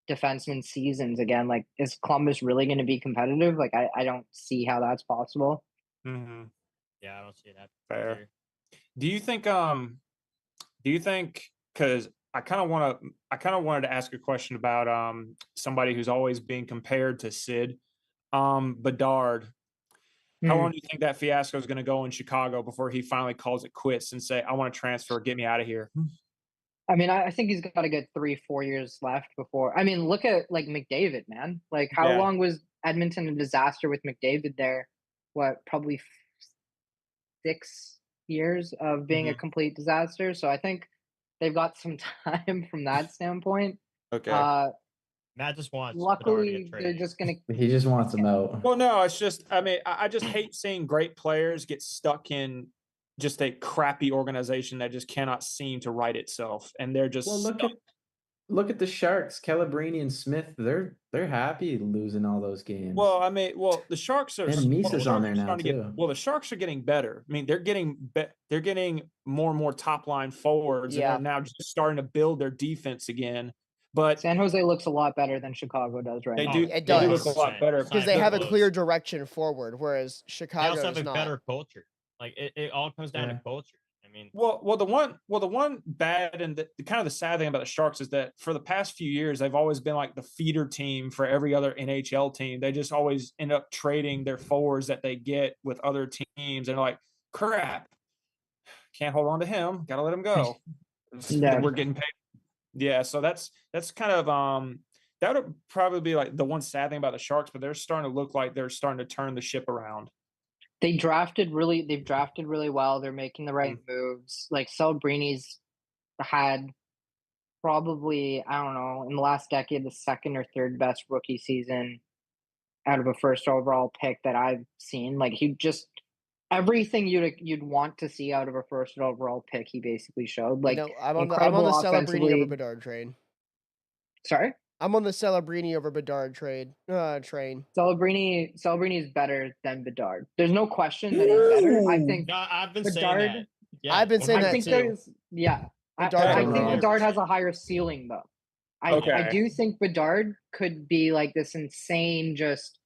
defenseman seasons again, like is Columbus really going to be competitive? Like I don't see how that's possible. Mm-hmm. Yeah, I don't see that. Fair. either. Do you think because I kind of wanted to ask a question about somebody who's always being compared to Sid, Bedard. How long do you think that fiasco is going to go in Chicago before he finally calls it quits and say, I want to transfer, get me out of here? I mean, I think he's got a good 3-4 years left before. I mean, look at like McDavid, man. Like, how Yeah. long was Edmonton a disaster with McDavid there? What, probably 6 years of being a complete disaster. So I think they've got some time from that standpoint. Okay. Matt just wants Bedard to Luckily, get they're traded. just gonna. He just wants them out. Well, no, it's just, I mean, I just hate seeing great players get stuck in just a crappy organization that just cannot seem to right itself. And they're just Well, stuck. look at the Sharks, Calabrini and Smith. They're happy losing all those games. Well, I mean, the Sharks are. And Misa's on there now, starting to too. Well, the Sharks are getting better. I mean, they're getting more and more top line forwards, Yeah. and they're now just starting to build their defense again. But San Jose looks a lot better than Chicago does right they now. do. It They do look does. a lot better Because they have a Close. clear direction forward, whereas They Chicago also is have a not. better culture. Like it all comes down Yeah. to culture. I mean, the one bad and the kind of the sad thing about the Sharks is that for the past few years they've always been like the feeder team for every other NHL team. They just always end up trading their forwards that they get with other teams, and they're like, crap, can't hold on to him, gotta let him go. Yeah. We're getting paid. Yeah, so that's kind of that would probably be like the one sad thing about the Sharks, but they're starting to look like they're starting to turn the ship around. They've drafted really well. They're making the right moves. Like Celebrini's had probably, I don't know, in the last decade, the second or third best rookie season out of a first overall pick that I've seen. Like he just everything you'd want to see out of a first overall pick, he basically showed. Like I'm on the incredible Celebrini offensively. over Bedard train. Sorry? I'm on the Celebrini over Bedard train. Celebrini is better than Bedard. There's no question that he's better. I think no, I've been Bedard. saying that. Yeah, I've been saying I that think too. there's Bedard I over think Bedard. Bedard has a higher ceiling though. I do think Bedard could be like this insane, just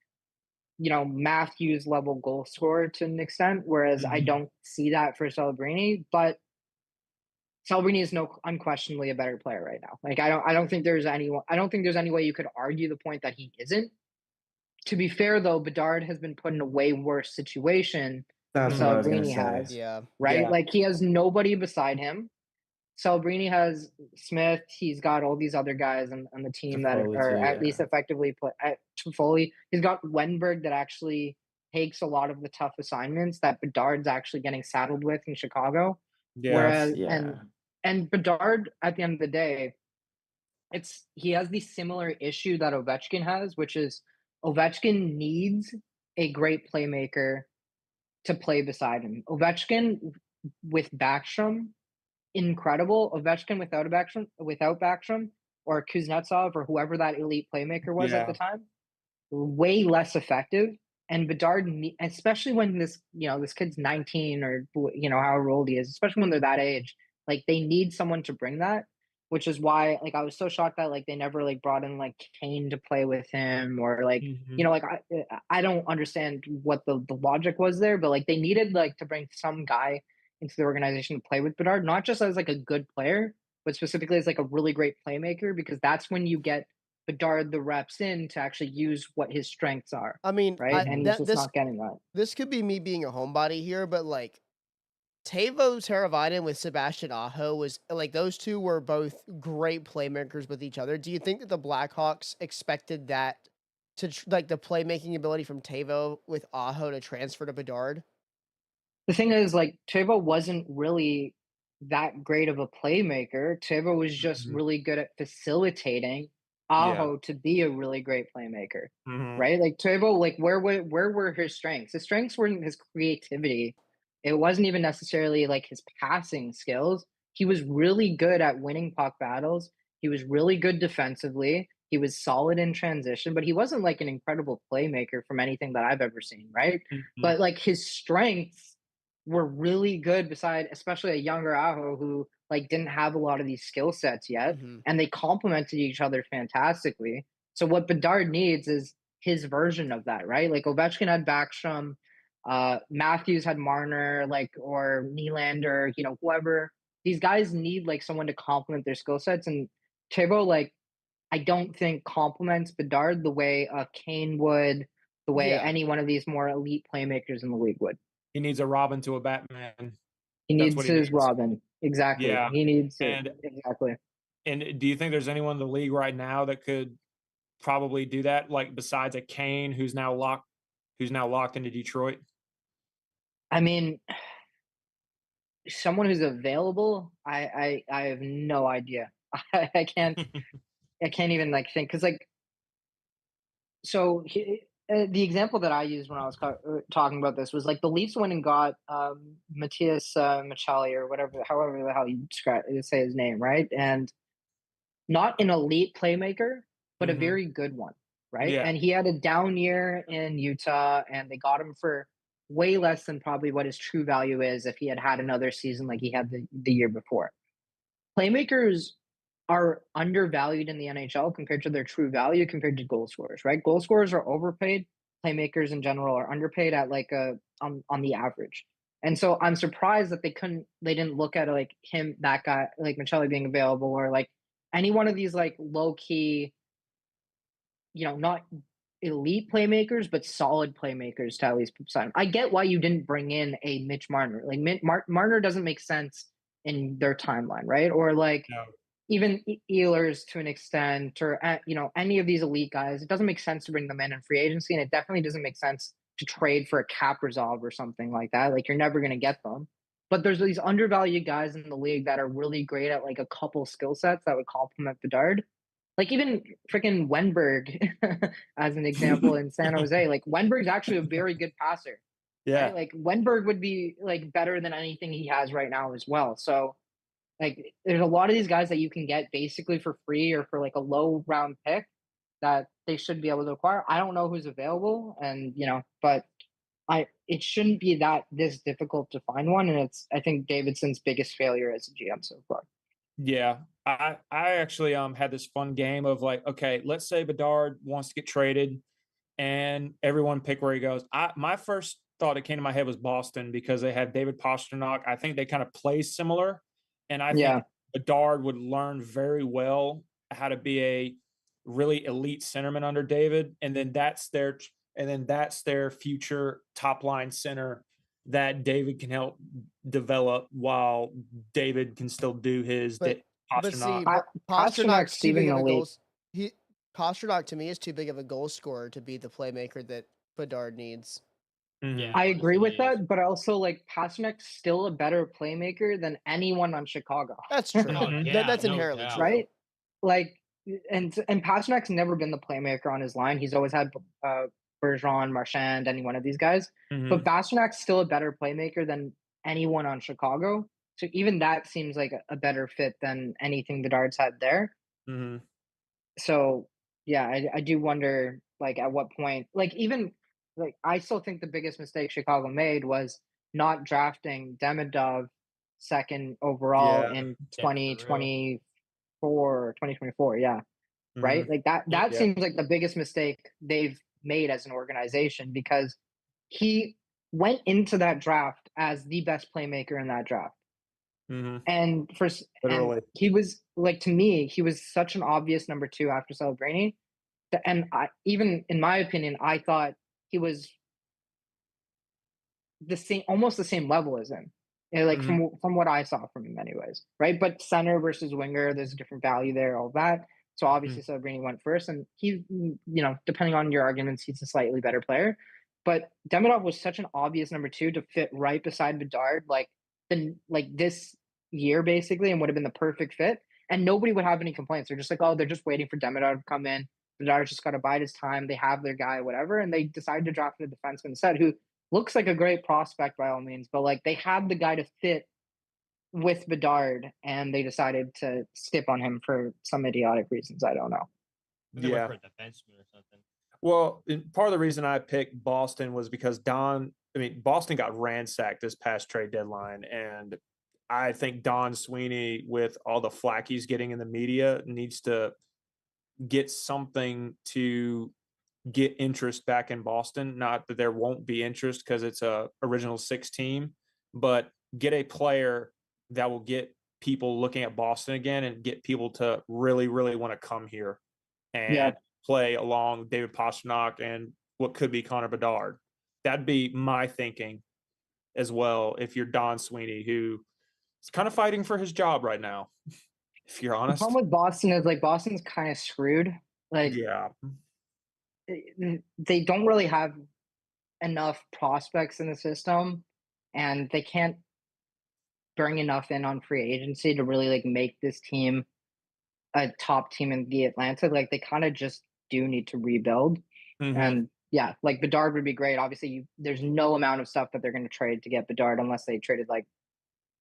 Matthews level goal scorer to an extent, whereas I don't see that for Celebrini. But Celebrini is unquestionably a better player right now. Like I don't think there's any way you could argue the point that he isn't. To be fair though, Bedard has been put in a way worse situation than That's what I was gonna Celebrini say. has. Yeah. Right? Yeah. Like he has nobody beside him. Celebrini has Smith. He's got all these other guys on the team that Toffoli are too, at yeah. least effectively play at Toffoli. He's got Wenberg that actually takes a lot of the tough assignments that Bedard's actually getting saddled with in Chicago. Yeah. Whereas Yeah. and Bedard, at the end of the day, he has the similar issue that Ovechkin has, which is Ovechkin needs a great playmaker to play beside him. Ovechkin with Backstrom, incredible. Ovechkin without Backstrom or Kuznetsov or whoever that elite playmaker was at the time, way less effective. And Bedard, especially when this kid's 19 or however old he is, especially when they're that age, like they need someone to bring that. Which is why, like, I was so shocked that like they never like brought in like Kane to play with him, or like like I don't understand what the logic was there, but like they needed like to bring some guy into the organization to play with Bedard, not just as like a good player, but specifically as like a really great playmaker, because that's when you get Bedard the reps in to actually use what his strengths are. I mean, right, and he's just not getting that. This could be me being a homebody here, but like Teuvo Teravainen with Sebastian Aho was like those two were both great playmakers with each other. Do you think that the Blackhawks expected that to like the playmaking ability from Teuvo with Aho to transfer to Bedard? The thing is, like, Teuvo wasn't really that great of a playmaker. Tebo was just Mhm. really good at facilitating Yeah. Aho to be a really great playmaker, Mhm. right? Like Tebo, like where were his strengths? His strengths were in his creativity. It wasn't even necessarily like his passing skills. He was really good at winning puck battles. He was really good defensively. He was solid in transition, but he wasn't like an incredible playmaker from anything that I've ever seen, right? Mhm. But like his strengths were really good beside especially a younger Aho who like didn't have a lot of these skill sets yet, Mhm. and they complemented each other fantastically. So what Bedard needs is his version of that, right? Like Ovechkin had Backstrom, Matthews had Marner, like or Nylander, whoever. These guys need like someone to complement their skill sets, and Tabo, like I don't think complements Bedard the way a Kane would, the way Yeah. any one of these more elite playmakers in the league would. He needs a Robin to a Batman. He That's needs what he his needs. Robin. Exactly. Yeah. He needs it. And Exactly. do you think there's anyone in the league right now that could probably do that? Like besides a Kane who's now locked into Detroit? I mean, someone who's available, I have no idea. I can't even like think because like the example that I used when I was talking about this was like the Leafs went and got Matthias Michelli or whatever, however the hell you say his name, right? And not an elite playmaker, but a Mhm. very good one, right? Yeah. And he had a down year in Utah, and they got him for way less than probably what his true value is if he had had another season like he had the year before. Playmakers are undervalued in the NHL compared to their true value compared to goal scorers, right? Goal scorers are overpaid. Playmakers in general are underpaid at like on the average. And so I'm surprised that they didn't look at like that guy, like Michelli being available or like any one of these like low key, not elite playmakers, but solid playmakers to at least sign. I get why you didn't bring in a Mitch Marner. Like Marner doesn't make sense in their timeline, right? Or like No. even Ehlers to an extent, or any of these elite guys. It doesn't make sense to bring them in free agency, and it definitely doesn't make sense to trade for a cap resolve or something like that. Like you're never going to get them. But there's these undervalued guys in the league that are really great at like a couple skill sets that would complement Bedard. Like even freaking Wenberg, as an example in San Jose. Like Wenberg's actually a very good passer, Yeah. right? Like Wenberg would be like better than anything he has right now as well. So like there's a lot of these guys that you can get basically for free or for like a low round pick that they should be able to acquire. I don't know who's available, and but it shouldn't be this difficult to find one, and it's I think Davidson's biggest failure as a GM so far. Yeah. I actually had this fun game of like, okay, let's say Bedard wants to get traded and everyone pick where he goes. My first thought that came to my head was Boston because they have David Pastrnak. I think they kind of play similar. And I Yeah. think Bedard would learn very well how to be a really elite centerman under David. And then that's their future top line center that David can help develop while David can still do his But see, Pastrnak. Pasternak's too big even of a elite. goals. Pasternak to me is too big of a goal scorer to be the playmaker that Bedard needs. Yeah, I agree with honestly, he is. that, but also like Pasternak's still a better playmaker than anyone on Chicago. That's true. Oh, yeah, That's no inherently doubt. true. Right? Like, and Pasternak's never been the playmaker on his line. He's always had Bergeron, Marchand, any one of these guys. Mhm. But Pasternak's still a better playmaker than anyone on Chicago. So even that seems like a better fit than anything Bedard's had there. Mhm. So yeah, I do wonder like at what point, like even like I still think the biggest mistake Chicago made was not drafting Demidov second overall Yeah. in Yeah, for real. 2024, yeah. Right? Mhm. Like that Yeah. seems like the biggest mistake they've made as an organization because he went into that draft as the best playmaker in that draft. Mhm. And Literally. he was like to me, he was such an obvious number 2 after Celebrini. And even in my opinion, I thought he was almost the same level as him. Like Mhm. from what I saw from him, anyways, right? But center versus winger, there's a different value there, all that. So obviously, Celebrini went first, and he, depending on your arguments, he's a slightly better player. But Demidov was such an obvious number 2 to fit right beside Bedard, like this year basically and would have been the perfect fit. And nobody would have any complaints. They're just like, oh, they're just waiting for Bedard to come in. Bedard's just got to bide his time. They have their guy, whatever. And they decided to draft a defenseman instead, who looks like a great prospect by all means. But like they had the guy to fit with Bedard, and they decided to skip on him for some idiotic reasons. I don't know. They went for a defenseman or something. Well, part of the reason I picked Boston was because Boston got ransacked this past trade deadline, and I think Don Sweeney, with all the flack he's getting in the media, needs to get something to get interest back in Boston. Not that there won't be interest because it's a original 6 team, but get a player that will get people looking at Boston again and get people to really, really want to come here and play along David Pastrnak and what could be Connor Bedard. That'd be my thinking as well if you're Don Sweeney, who is kind of fighting for his job right now, if you're honest. The problem with Boston is like Boston's kind of screwed. Like, they don't really have enough prospects in the system, and they can't bring enough in on free agency to really like make this team a top team in the Atlantic. Like they kind of just do need to rebuild. And yeah, like Bedard would be great. Obviously, there's no amount of stuff that they're going to trade to get Bedard unless they traded like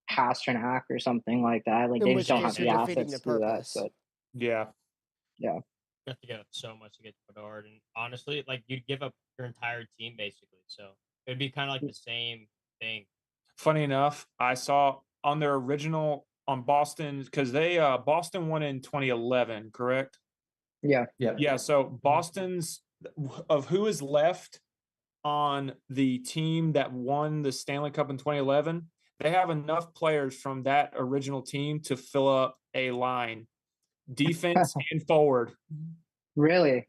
Pastrnak or something like that. Like they just don't have the assets to do that. But yeah. You have to give up so much to get Bedard, and honestly, like you'd give up your entire team basically. So it'd be kind of like the same thing. Funny enough, I saw on their original on Boston, because they Boston won in 2011, correct? Yeah. So Boston's of who is left on the team that won the Stanley Cup in 2011, they have enough players from that original team to fill up a line, defense and forward. Really.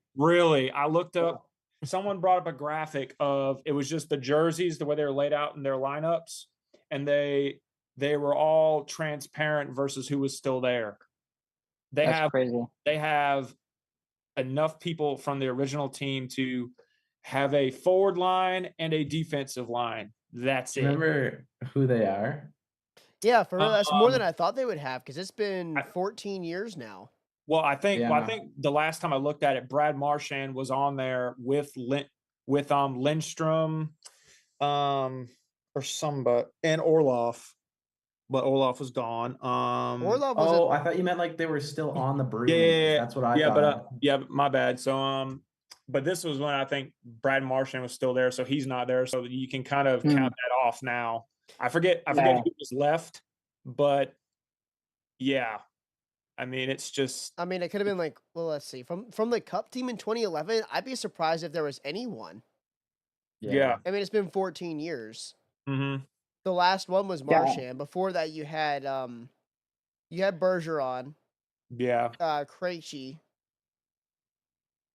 I looked up, someone brought up a graphic of, it was just the jerseys, the way they were laid out in their lineups, and they were all transparent versus who was still there. That's crazy. They have enough people from the original team to have a forward line and a defensive line. That's it. Remember who they are? Yeah, for real, that's more than I thought they would have, because it's been 14 years now. Well, I think the last time I looked at it, Brad Marchand was on there with Lindstrom, or somebody, and Orlov. But Orlov was gone. Orlov was I thought you meant like they were still on the Bruins. Yeah, that's what I thought. But my bad. So but this was when I think Brad Marchand was still there, so he's not there. So you can kind of count that off now. I forget who was left, but yeah. I mean, it's just. I mean, it could have been like, well, let's see. From the Cup team in 2011, I'd be surprised if there was anyone. Yeah. I mean, it's been 14 years. Mm-hmm. The last one was Marchand. Yeah. Before that, you had Bergeron. Yeah. Krejci.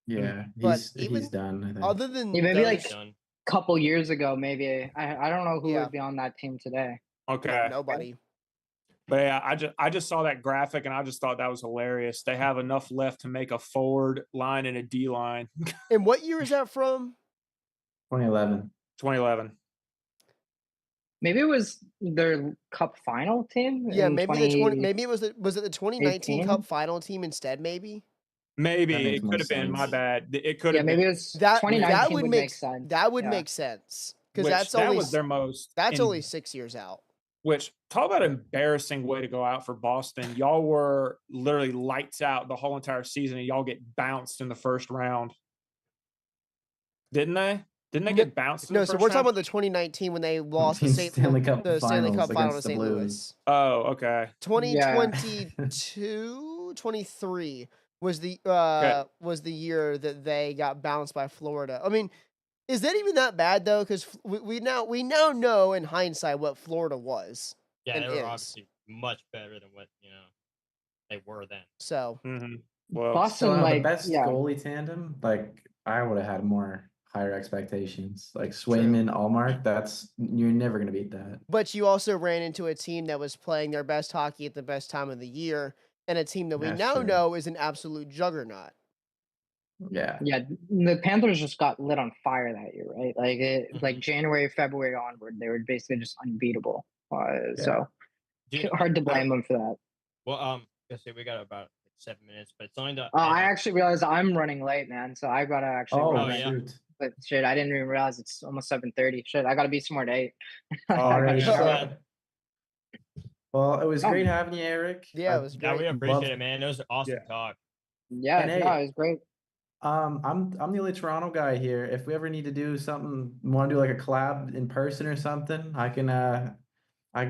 Yeah, he's done. I think. Other than maybe like a couple years ago, maybe I don't know who would be on that team today. Okay, nobody. But yeah, I just saw that graphic and I just thought that was hilarious. They have enough left to make a forward line and a D line. And what year is that from? 2011. Maybe it was their Cup final team. Yeah, maybe maybe it was it the 2019 Cup final team instead. Maybe it could have been. My bad. It could have. Maybe it was that 2019 would make sense. That would make sense because that was their most. That's only 6 years out. Which, talk about an embarrassing way to go out for Boston. Y'all were literally lights out the whole entire season, and y'all get bounced in the first round. Didn't they? Didn't they get bounced in the first round? No, so we're talking about the 2019 when they lost the Stanley Cup final to St. Louis. Oh, okay. 2022, 23 was the year that they got bounced by Florida. I mean, is that even that bad though? Because we now know in hindsight what Florida was. Yeah, they were obviously much better than what they were then. So, well, Boston, the best goalie tandem. Like I would have had more higher expectations. Like Swayman, Allmark. You're never gonna beat that. But you also ran into a team that was playing their best hockey at the best time of the year, and a team that we know is an absolute juggernaut. Yeah. The Panthers just got lit on fire that year, right? Like like January, February onward, they were basically just unbeatable. So Dude, hard to blame them for that. well, let's see, we got about 7 minutes, but it's only the. I actually realized I'm running late, man. So I gotta actually Oh, run. yeah. shoot. But shit, I didn't even realize it's almost 7:30. Shit, I gotta be somewhere at 8. Already. Yeah, Sure. man. Well, it was Oh. great having you, Eric. Yeah, it was Yeah, we great. appreciate Love- it, man. It was an awesome Yeah. talk. Yeah, And hey, no, it was great. I'm the only Toronto guy here. If we ever need to do something, want to do like a collab in person or something, I can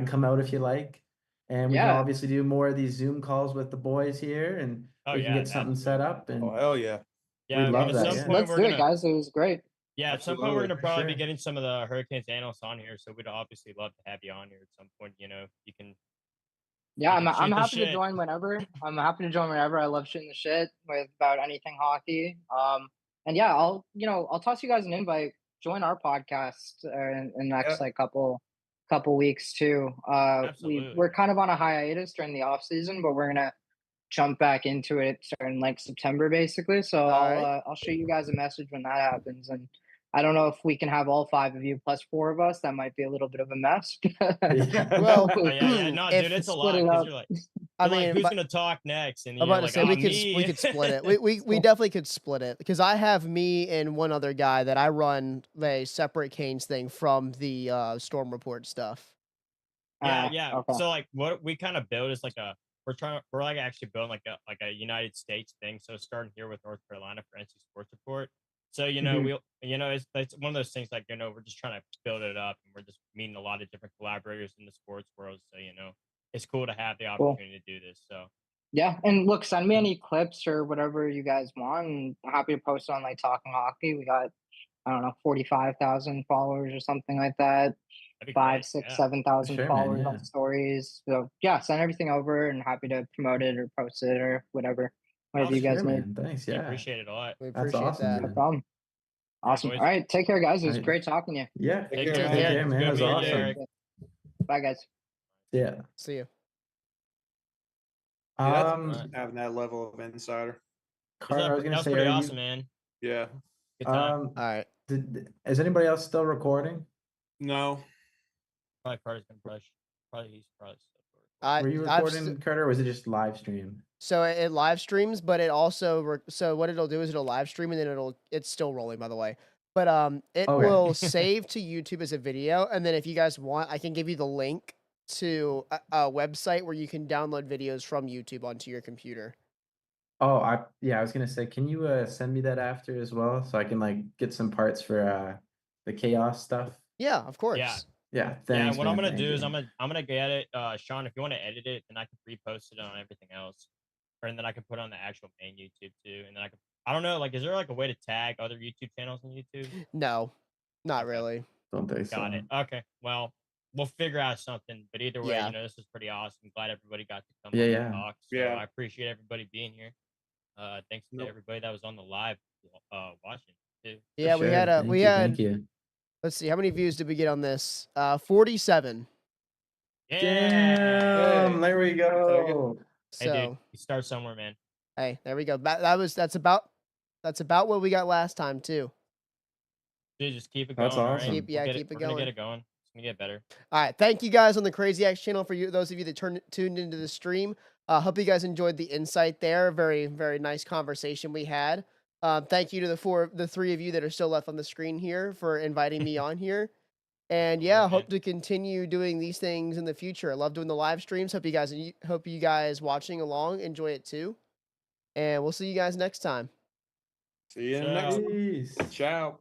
come out if you like. And we can Yeah. obviously do more of these Zoom calls with the boys here, and Oh, we can yeah, get something set up. And Oh, hell yeah. Yeah, We'd I mean, love at that, some yeah. point Let's we're do gonna. it, guys. It was great. Yeah, at some point we're Absolutely, gonna for probably be sure. getting some of the Hurricanes analysts on here, so we'd obviously love to have you on here at some point. You know, you can. Yeah, You can I'm shoot the happy to shit. join whenever. I'm happy to join whenever. I love shooting the shit with about anything hockey. And yeah, I'll toss you guys an invite. Join our podcast in the next Yeah. like couple weeks too. Absolutely. We're kind of on a hiatus during the off season, but we're gonna jump back into it starting like September basically. So Alright. I'll shoot you guys a message when that happens. And I don't know if we can have all 5 of you plus 4 of us. That might be a little bit of a mess. Yeah. Well, Oh, yeah, no, if- dude, it's a split lot it because up. you're like, I you're like, mean, who's but- gonna talk next? And I'm you're about to like, say oh, we could split it. We definitely could split it because I have me and one other guy that I run a separate Canes thing from the Storm Report stuff. Yeah. Okay. So like, what we kind of build is like we're like actually building like a United States thing. So starting here with North Carolina for NC Sports Report. So Mhm. it's one of those things like we're just trying to build it up, and we're just meeting a lot of different collaborators in the sports world. So it's cool to have the Cool. opportunity to do this. So Yeah, and look, send me any clips or whatever you guys want. And I'm happy to post on like Talkin Hockey. We got, I don't know, 45,000 followers or something like that. that'd be 5, great. 6, Yeah. 7,000 Sure, man, followers yeah. on stories. So yeah, send everything over and happy to promote it or post it or whatever you Sure, guys need. man. Thanks. We Yeah. appreciate it a lot. We That's appreciate awesome, that. No man. problem. Yeah, Awesome. boys. All right, take care, guys. It was Right. great talking to you. Yeah. Take Take care, care, man. care. Yeah, It's man. good It was meeting you, awesome. Eric. Bye, guys. Yeah. See you. Having that level of insider. Carter, I was That gonna was say, pretty are awesome, you? man. Yeah. Good time. All right. Is anybody else still recording? No. Probably Carter's gonna brush. He's probably still Were you I've recording, Carter, or was it just live stream? So it live streams, but it also so what it'll do is it'll live stream and then it's still rolling, by the way. But it Okay. will save to YouTube as a video, and then if you guys want, I can give you the link to a website where you can download videos from YouTube onto your computer. Oh, I was gonna say, can you send me that after as well, so I can like get some parts for the chaos stuff? Yeah, of course. Yeah. Yeah, Yeah, thanks. and what I'm man, gonna do thank is you. I'm gonna get it, Sean. If you want to edit it, then I can repost it on everything else, and then I can put it on the actual main YouTube too. And then I don't know, like, is there like a way to tag other YouTube channels on YouTube? No, not Okay. really. Don't think so. Got it. Okay, well, we'll figure out something. But either way, Yeah. this is pretty awesome. Glad everybody got to come Yeah, on yeah. and talk. So Yeah. I appreciate everybody being here. Thanks to everybody that was on the live watching too. For Yeah, sure. we Thank had you. let's see, how many views did we get on this? 47. Yeah. Damn, there we go. Hey, dude, So you start somewhere, man. hey, there we go. That's about what we got last time too. Dude, just keep it going. That's all right? awesome. Keep it We're going. gonna get it going. It's gonna get better. All right, thank you guys on the Crazy X channel for those of you that tuned into the stream. Hope you guys enjoyed the insight there. Very, very nice conversation we had. Thank you to the 3 of you that are still left on the screen here for inviting me on here. And yeah, man. hope to continue doing these things in the future. I love doing the live streams. Hope you guys watching along enjoy it too. And we'll see you guys next time. See you in the next one. Peace. Ciao.